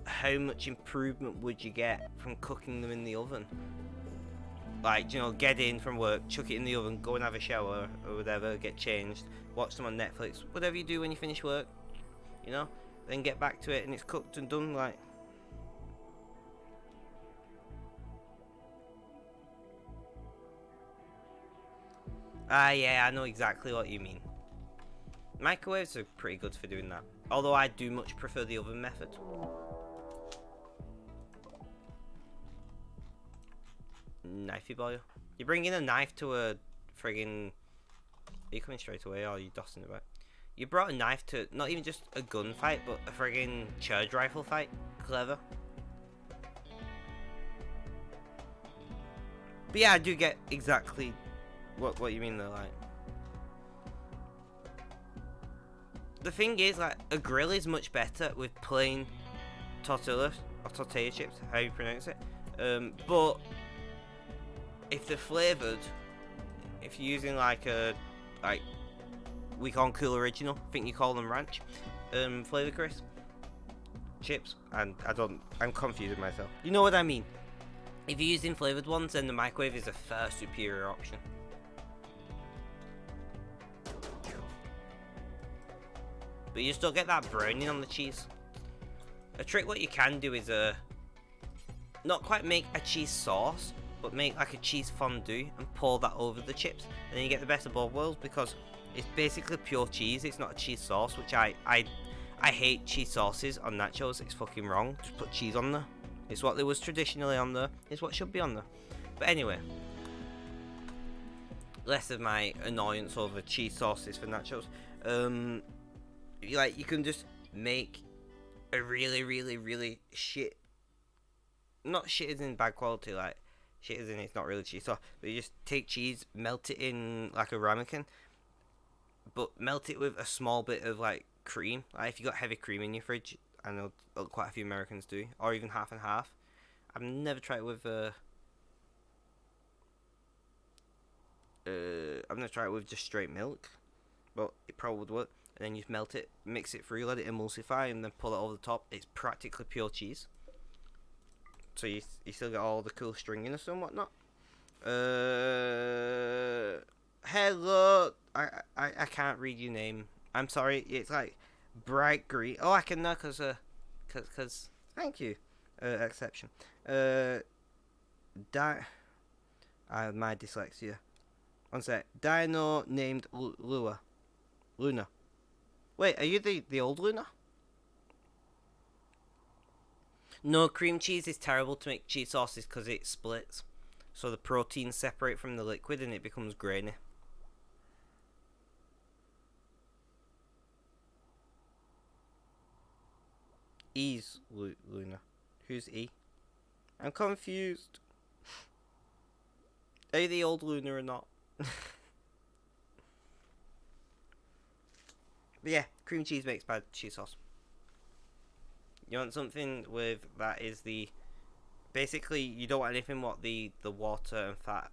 how much improvement would you get from cooking them in the oven? Like, you know, get in from work, chuck it in the oven, go and have a shower or whatever, get changed, watch them on Netflix, whatever you do when you finish work, you know, then get back to it and it's cooked and done. Like, yeah, I know exactly what you mean. Microwaves are pretty good for doing that, although I do much prefer the oven method. Knifey boy. You bring in a knife to a friggin'... Are you coming straight away or are you dossing about? You brought a knife to not even just a gunfight, but a friggin' charge rifle fight. Clever. But yeah, I do get exactly what you mean though, like. The thing is, like, a grill is much better with plain tortillas, or tortilla chips, how you pronounce it. But if they're flavoured, if you're using like we call them Cool Original, I think you call them Ranch, flavour crisp chips, and I'm confusing myself. You know what I mean? If you're using flavoured ones, then the microwave is a far superior option. But you still get that browning on the cheese. A trick what you can do is not quite make a cheese sauce, but make like a cheese fondue and pour that over the chips, and then you get the best of both worlds because it's basically pure cheese. It's not a cheese sauce, which I hate cheese sauces on nachos. It's fucking wrong. Just put cheese on there. It's what there was traditionally on there. It's what should be on there. But anyway, less of my annoyance over cheese sauces for nachos. Like, you can just make a really shit, not shit as in bad quality, like shit as in it's not really cheese sauce, but you just take cheese, melt it in like a ramekin, but melt it with a small bit of like cream. Like if you got heavy cream in your fridge, I know quite a few Americans do, or even half and half. I've never tried it with just straight milk, but it probably would work. And then you melt it, mix it through, let it emulsify, and then pull it over the top. It's practically pure cheese. So you still get all the cool stringiness and whatnot. Hello. I can't read your name. I'm sorry. It's like bright green. Oh, I can now cause thank you. Exception. My dyslexia. One sec. Dino named Luna. Wait, are you the old Luna? No, cream cheese is terrible to make cheese sauces because it splits. So the proteins separate from the liquid and it becomes grainy. E's Luna. Who's E? I'm confused. Are you the old Luna or not? But yeah, cream cheese makes bad cheese sauce. You want something with that is basically you don't want anything what the water and fat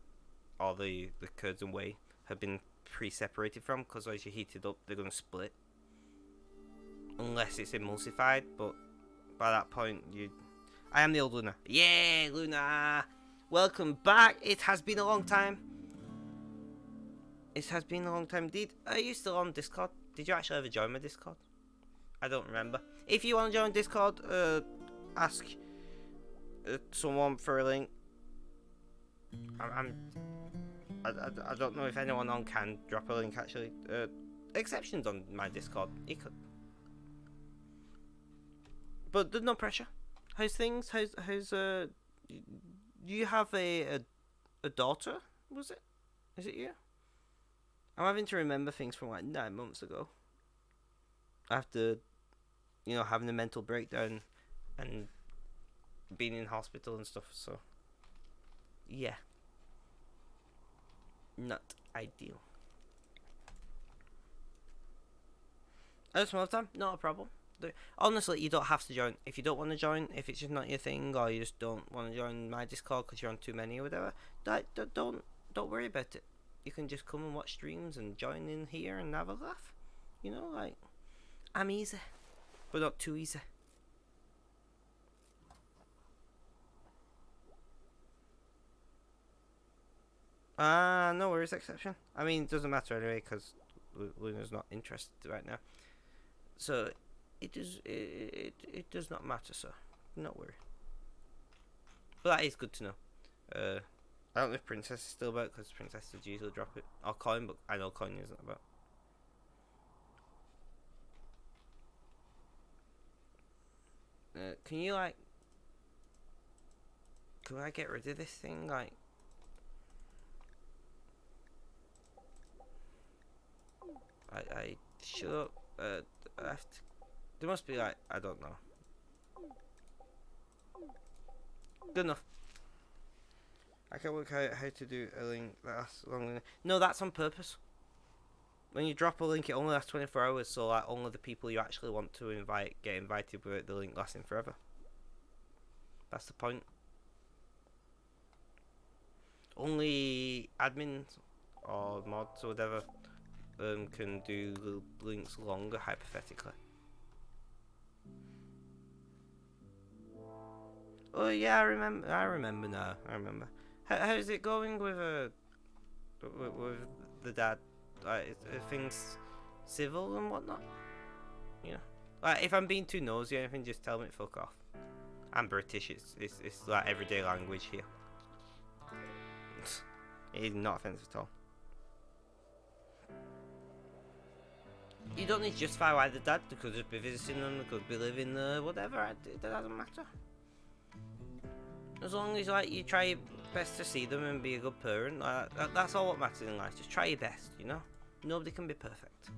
or the curds and whey have been pre-separated from, because as you heat it up they're going to split unless it's emulsified. But by that point I am the old Luna. Yeah, Luna, welcome back. It has been a long time. Are you still on Discord? Did you actually ever join my Discord? I don't remember. If you want to join Discord, ask someone for a link. I don't know if anyone on can drop a link actually. Exceptions on my Discord. but there's no pressure. How's things? How's you have a daughter? Was it? Is it you? I'm having to remember things from like 9 months ago. After, having a mental breakdown and being in hospital and stuff. So, yeah, not ideal. At some other time, not a problem. Honestly, you don't have to join. If you don't want to join, if it's just not your thing, or you just don't want to join my Discord because you're on too many or whatever, don't worry about it. You can just come and watch streams and join in here and have a laugh. Like, I'm easy, but not too easy. No worries, exception. I mean, it doesn't matter anyway because Luna's not interested right now. So it does not matter, so not worry. But that is good to know. I don't know if Princess is still about because Princess would usually drop it. Or Coin, but I know Coin isn't about. Can you like? Can I get rid of this thing? Like, I shut up. I have to. There must be like, I don't know. Good enough. I can't work out how to do a link that lasts longer. No, that's on purpose. When you drop a link, it only lasts 24 hours, so like only the people you actually want to invite get invited without the link lasting forever. That's the point. Only admins or mods or whatever can do links longer, hypothetically. Oh yeah, I remember now. How's it going with with the dad? Like, are things civil and whatnot? Like, if I'm being too nosy or anything, just tell me to fuck off. I'm British. It's like everyday language here. It is not offensive at all. You don't need to justify why the dad. They could just be visiting them. They could be living there. Whatever. It doesn't matter. As long as like you try your best to see them and be a good parent, that's all what matters in life. Just try your best, Nobody can be perfect.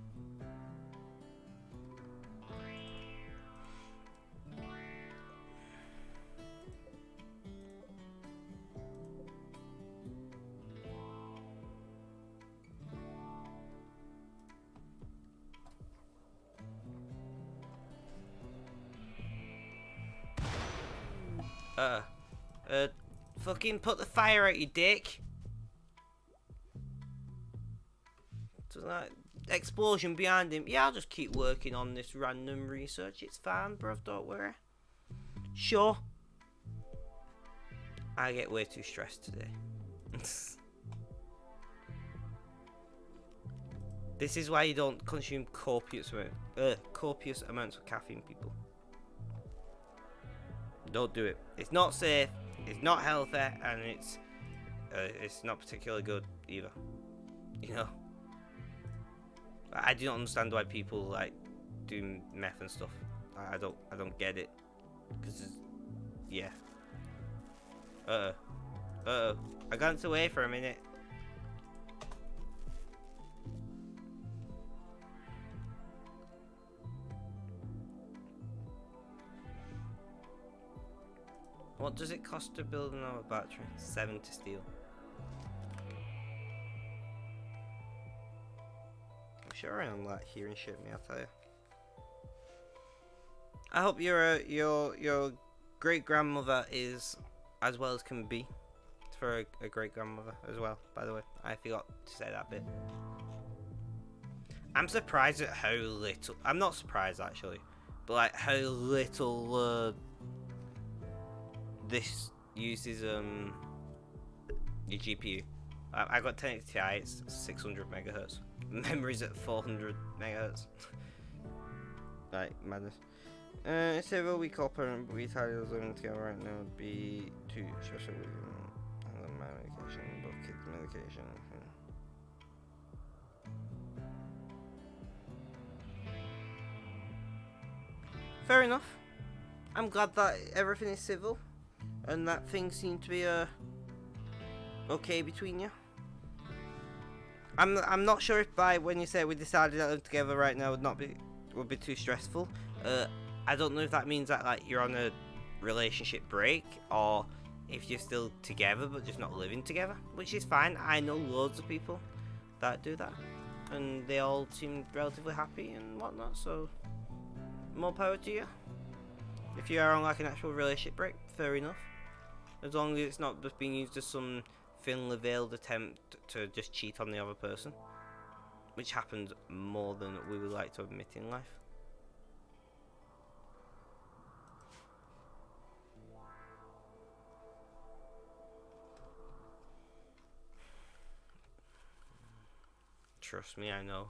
Fucking put the fire out, you dick. So that explosion behind him. Yeah, I'll just keep working on this random research. It's fine, bruv, don't worry. Sure. I get way too stressed today. This is why you don't consume copious amounts of caffeine, people. Don't do it. It's not safe. It's not healthy, and it's not particularly good either. I do not understand why people like do meth and stuff. I don't get it. Cause yeah. I got away for a minute. What does it cost to build another battery? 7 to steal. I'm sure I'm like hearing shit me, I'll tell you. I hope your great grandmother is as well as can be for a great grandmother as well. By the way, I forgot to say that bit. I'm surprised at how little. I'm not surprised actually, but like how little this uses your GPU. I got 1080 Ti. It's 600 megahertz. Memory's at 400 megahertz. Like madness. Several we co-parent, but we titles living together right now would be too stressful with my medication, both kids' medication. Fair enough. I'm glad that everything is civil, and that things seem to be okay between you. I'm not sure if by when you say we decided to live together right now would be too stressful. I don't know if that means that like you're on a relationship break, or if you're still together but just not living together, which is fine. I know loads of people that do that, and they all seem relatively happy and whatnot. So more power to you. If you are on like an actual relationship break, fair enough. As long as it's not just being used as some thinly veiled attempt to just cheat on the other person, which happens more than we would like to admit in life. Trust me, I know.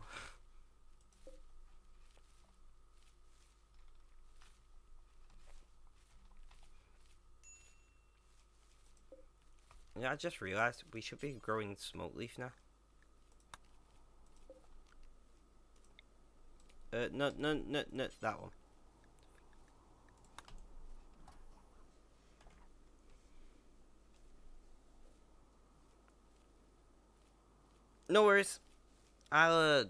Yeah, I just realised we should be growing smoke leaf now. No, that one. No worries. I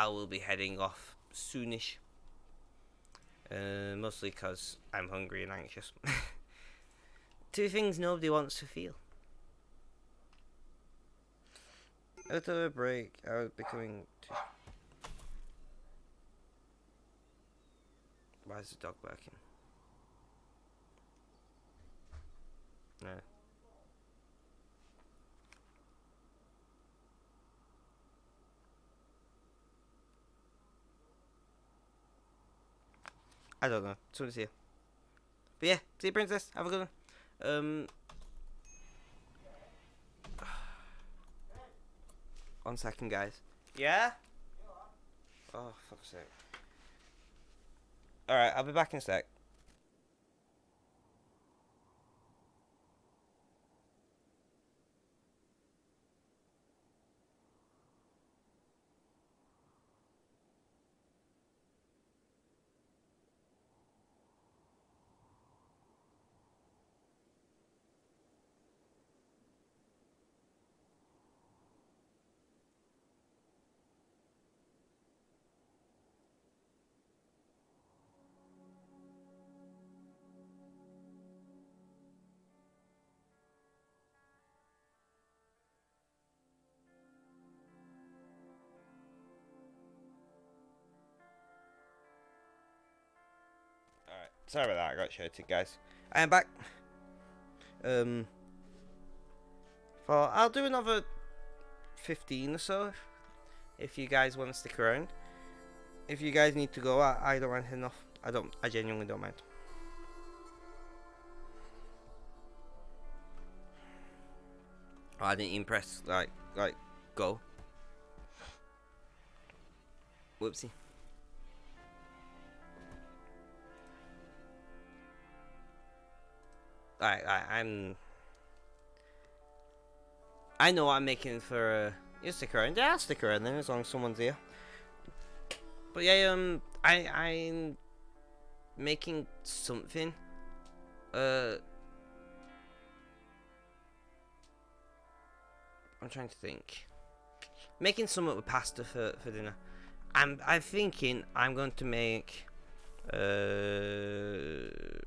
will be heading off soonish. Mostly because I'm hungry and anxious. Two things nobody wants to feel. After a break, I was becoming too... Why is the dog barking? No. I don't know. Somebody's here. But yeah, see you, princess. Have a good one. 1 second, guys. Yeah? Oh, fuck's sake. Alright, I'll be back in a sec. Alright, sorry about that, I got shouted, guys. I am back. I'll do another 15 or so if you guys want to stick around. If you guys need to go, I don't mind heading off. I genuinely don't mind. Oh, I didn't even press like go. Whoopsie. I know what I'm making for you stick around. Yeah, I'll stick around then as long as someone's here. But yeah, I'm making something. I'm trying to think. Making something with pasta for dinner. I'm thinking I'm going to make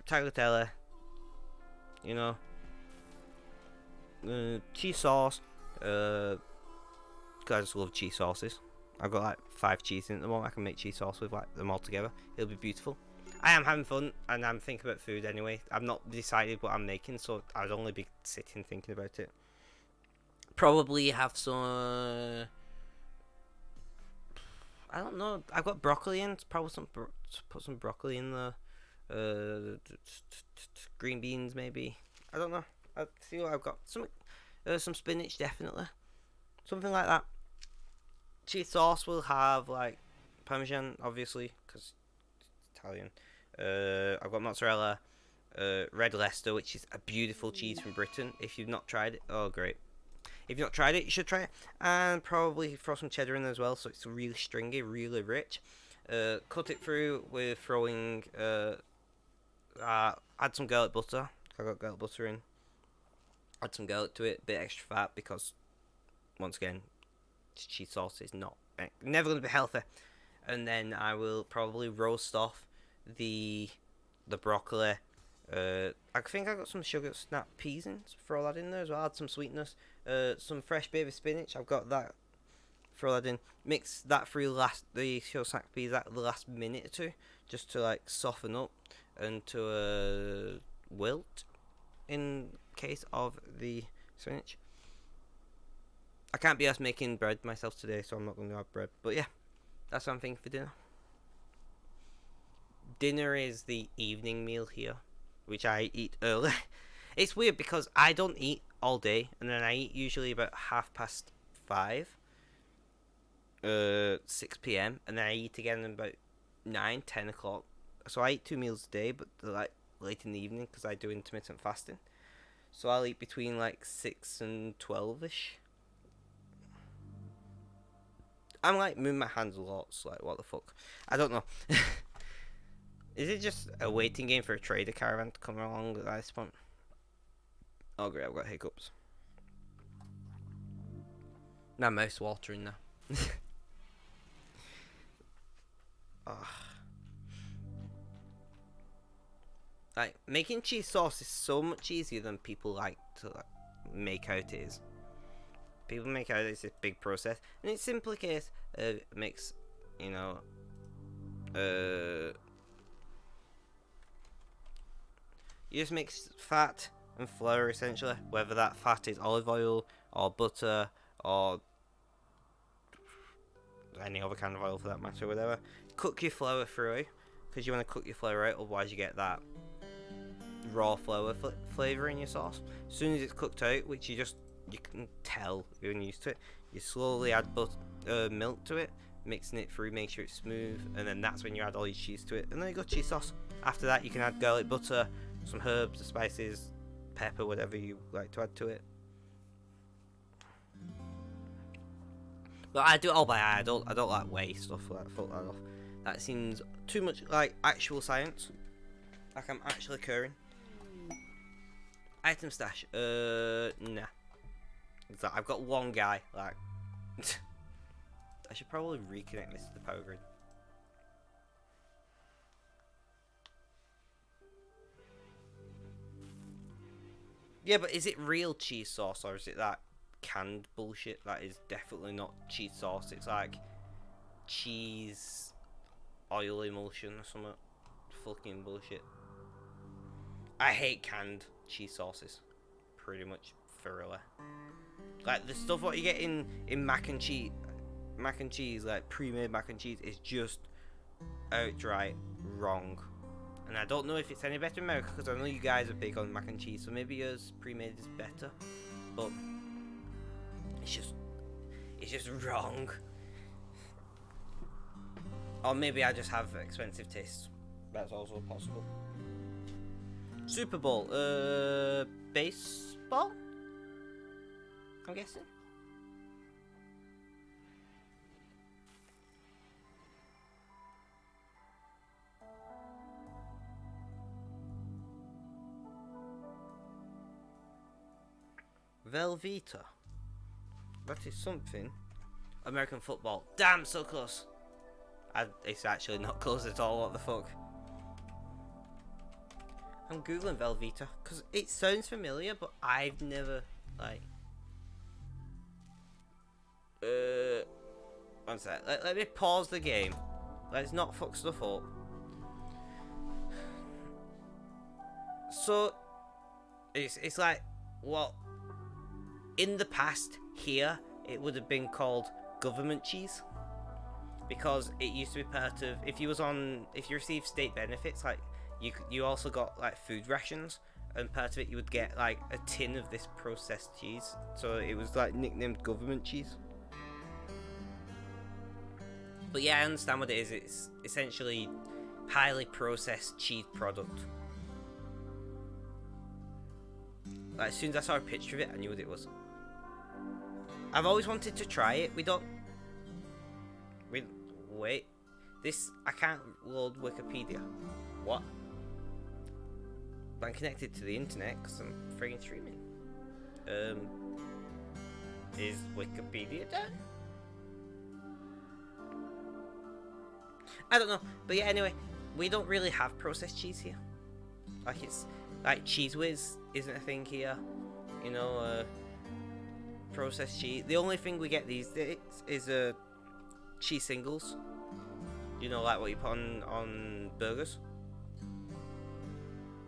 tagliatelle. You know, cheese sauce. Cause I just love cheese sauces. I've got like 5 cheese in at the moment. I can make cheese sauce with like them all together. It'll be beautiful. I am having fun and I'm thinking about food anyway. I've not decided what I'm making, so I'd only be sitting thinking about it. Probably have some. I don't know. I've got broccoli in. Probably put some broccoli in the green beans maybe. I don't know. I'll see what I've got. Some spinach definitely. Something like that. Cheese sauce will have like Parmesan, obviously, because it's Italian. I've got mozzarella, red Leicester, which is a beautiful cheese from Britain. If you've not tried it, oh great. If you've not tried it, you should try it. And probably throw some cheddar in as well, so it's really stringy, really rich. Cut it through with throwing. Add some garlic butter. I got garlic butter in. Add some garlic to it, bit extra fat because once again, cheese sauce is never going to be healthy. And then I will probably roast off the broccoli. I think I got some sugar snap peas in. Throw that in there as well. Add some sweetness. Some fresh baby spinach. I've got that. Throw that in. Mix that through the sugar snap peas at the last minute or two, just to like soften up and to wilt in case of the spinach. I can't be asked making bread myself today, so I'm not going to have bread. But yeah, that's what I'm thinking for dinner. Dinner is the evening meal here, which I eat early. It's weird because I don't eat all day, and then I eat usually about 5:30, 6 p.m, and then I eat again about 9, 10 o'clock. So I eat 2 meals a day, but they're like late in the evening because I do intermittent fasting. So I'll eat between like 6 and 12ish. I'm like moving my hands a lot, so like what the fuck? I don't know. Is it just a waiting game for a trader caravan to come along at this point? Oh great, I've got hiccups. My mouth's watering now. Oh. Like, making cheese sauce is so much easier than people like to make out it is. People make out it's a big process, and it's simply a case of mix, you know, you just mix fat and flour essentially, whether that fat is olive oil or butter or any other kind of oil for that matter, whatever. Cook your flour through, because you want to cook your flour out, otherwise you get that raw flour flavour in your sauce. As soon as it's cooked out, which you can tell you're used to it, you slowly add milk to it, mixing it through, make sure it's smooth, and then that's when you add all your cheese to it, and then you got cheese sauce. After that you can add garlic butter, some herbs, spices, pepper, whatever you like to add to it. But I do it all by eye. I don't like weigh stuff like fuck that off. That seems too much like actual science. Like I'm actually curing. Item stash. Nah. It's like I've got one guy. Like, I should probably reconnect this to the power grid. Yeah, but is it real cheese sauce or is it that canned bullshit? That is definitely not cheese sauce. It's like cheese oil emulsion or something. Fucking bullshit. I hate canned cheese sauces, pretty much thoroughly. Like the stuff what you get in mac and cheese, like pre-made mac and cheese, is just outright wrong. And I don't know if it's any better in America, because I know you guys are big on mac and cheese, so maybe yours pre-made is better. But it's just wrong. Or maybe I just have expensive tastes. That's also possible. Super Bowl, baseball? I'm guessing. Velveeta. That is something. American football. Damn, so close. It's actually not close at all. What the fuck? I'm googling Velveeta because it sounds familiar, but I've never like. One sec. Let me pause the game. Let's not fuck stuff up. So, it's like what in the past here it would have been called government cheese, because it used to be part of if you received state benefits, like you also got like food rations, and part of it you would get like a tin of this processed cheese, so it was like nicknamed government cheese. But yeah, I understand what it is. It's essentially highly processed cheese product. Like, as soon as I saw a picture of it, I knew what it was. I've always wanted to try it. Wait. This, I can't load Wikipedia. What? But I'm connected to the internet because I'm friggin' streaming. Is Wikipedia done? I don't know. But yeah, anyway, we don't really have processed cheese here. Like, it's like Cheese Whiz isn't a thing here. You know, processed cheese. The only thing we get these days is cheese singles. You know, like what you put on burgers.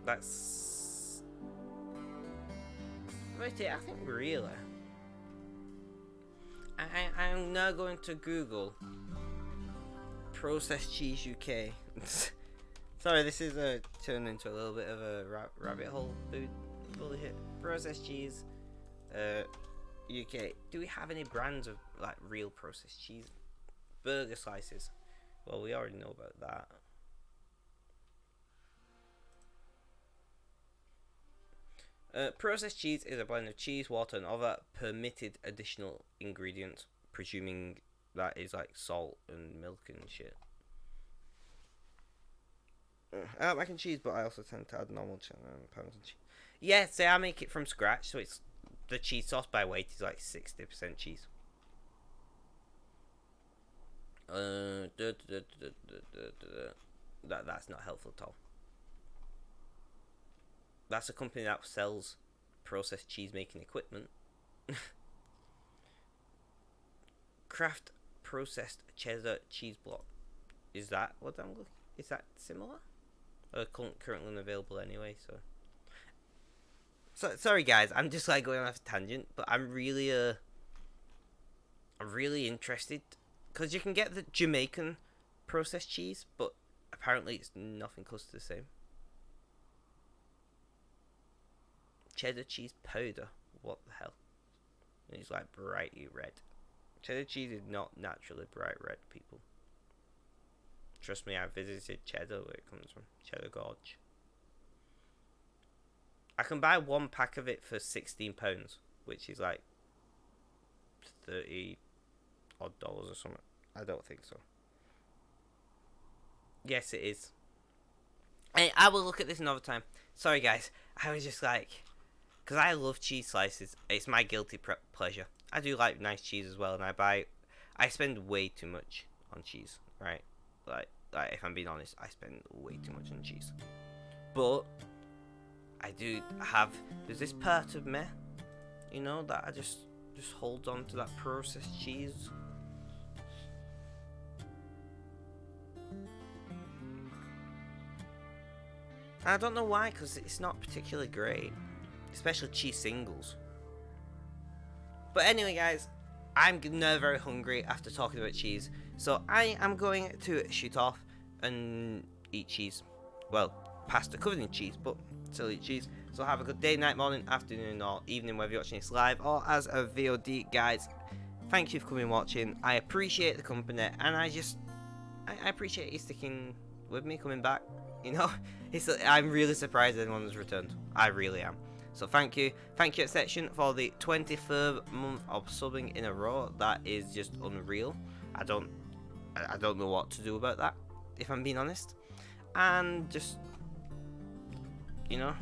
That's right here. I think really. I'm now going to Google processed cheese UK. Sorry, this is turned into a little bit of a rabbit hole. Fully hit processed cheese. UK. Do we have any brands of like real processed cheese? Burger slices. Well, we already know about that. Processed cheese is a blend of cheese, water, and other permitted additional ingredients, presuming that is like salt and milk and shit. I like mac and cheese, but I also tend to add normal Parmesan cheese. Yeah, say I make it from scratch, so it's the cheese sauce by weight is like 60% cheese. That's not helpful at all. That's a company that sells processed cheese making equipment. Kraft processed cheddar cheese block. Is that what I'm looking? Is that similar? Currently unavailable anyway. So sorry guys, I'm just like going off a tangent, but I'm really interested because you can get the Jamaican processed cheese, but apparently it's nothing close to the same. Cheddar cheese powder. What the hell? It's like brightly red. Cheddar cheese is not naturally bright red, people. Trust me, I visited Cheddar where it comes from. Cheddar Gorge. I can buy one pack of it for £16, which is like $30 odd or something. I don't think so. Yes, it is. Hey, I will look at this another time. Sorry, guys. I was just like, because I love cheese slices. It's my guilty pleasure. I do like nice cheese as well, and I spend way too much on cheese, right? Like if I'm being honest, I spend way too much on cheese. But I do have, there's this part of me, you know, that I just hold on to that processed cheese. I don't know why, because it's not particularly great, especially cheese singles. But anyway, guys, I'm now very hungry after talking about cheese, so I am going to shoot off and eat cheese. Well, pasta covered in cheese, but still eat cheese. So have a good day, night, morning, afternoon, or evening, whether you're watching this live or as a VOD. Guys, thank you for coming and watching. I appreciate the company, and I appreciate you sticking with me, coming back. You know, I'm really surprised anyone has returned. I really am. So thank you Section for the 23rd month of subbing in a row. That is just unreal. I don't know what to do about that, if I'm being honest. And just, you know,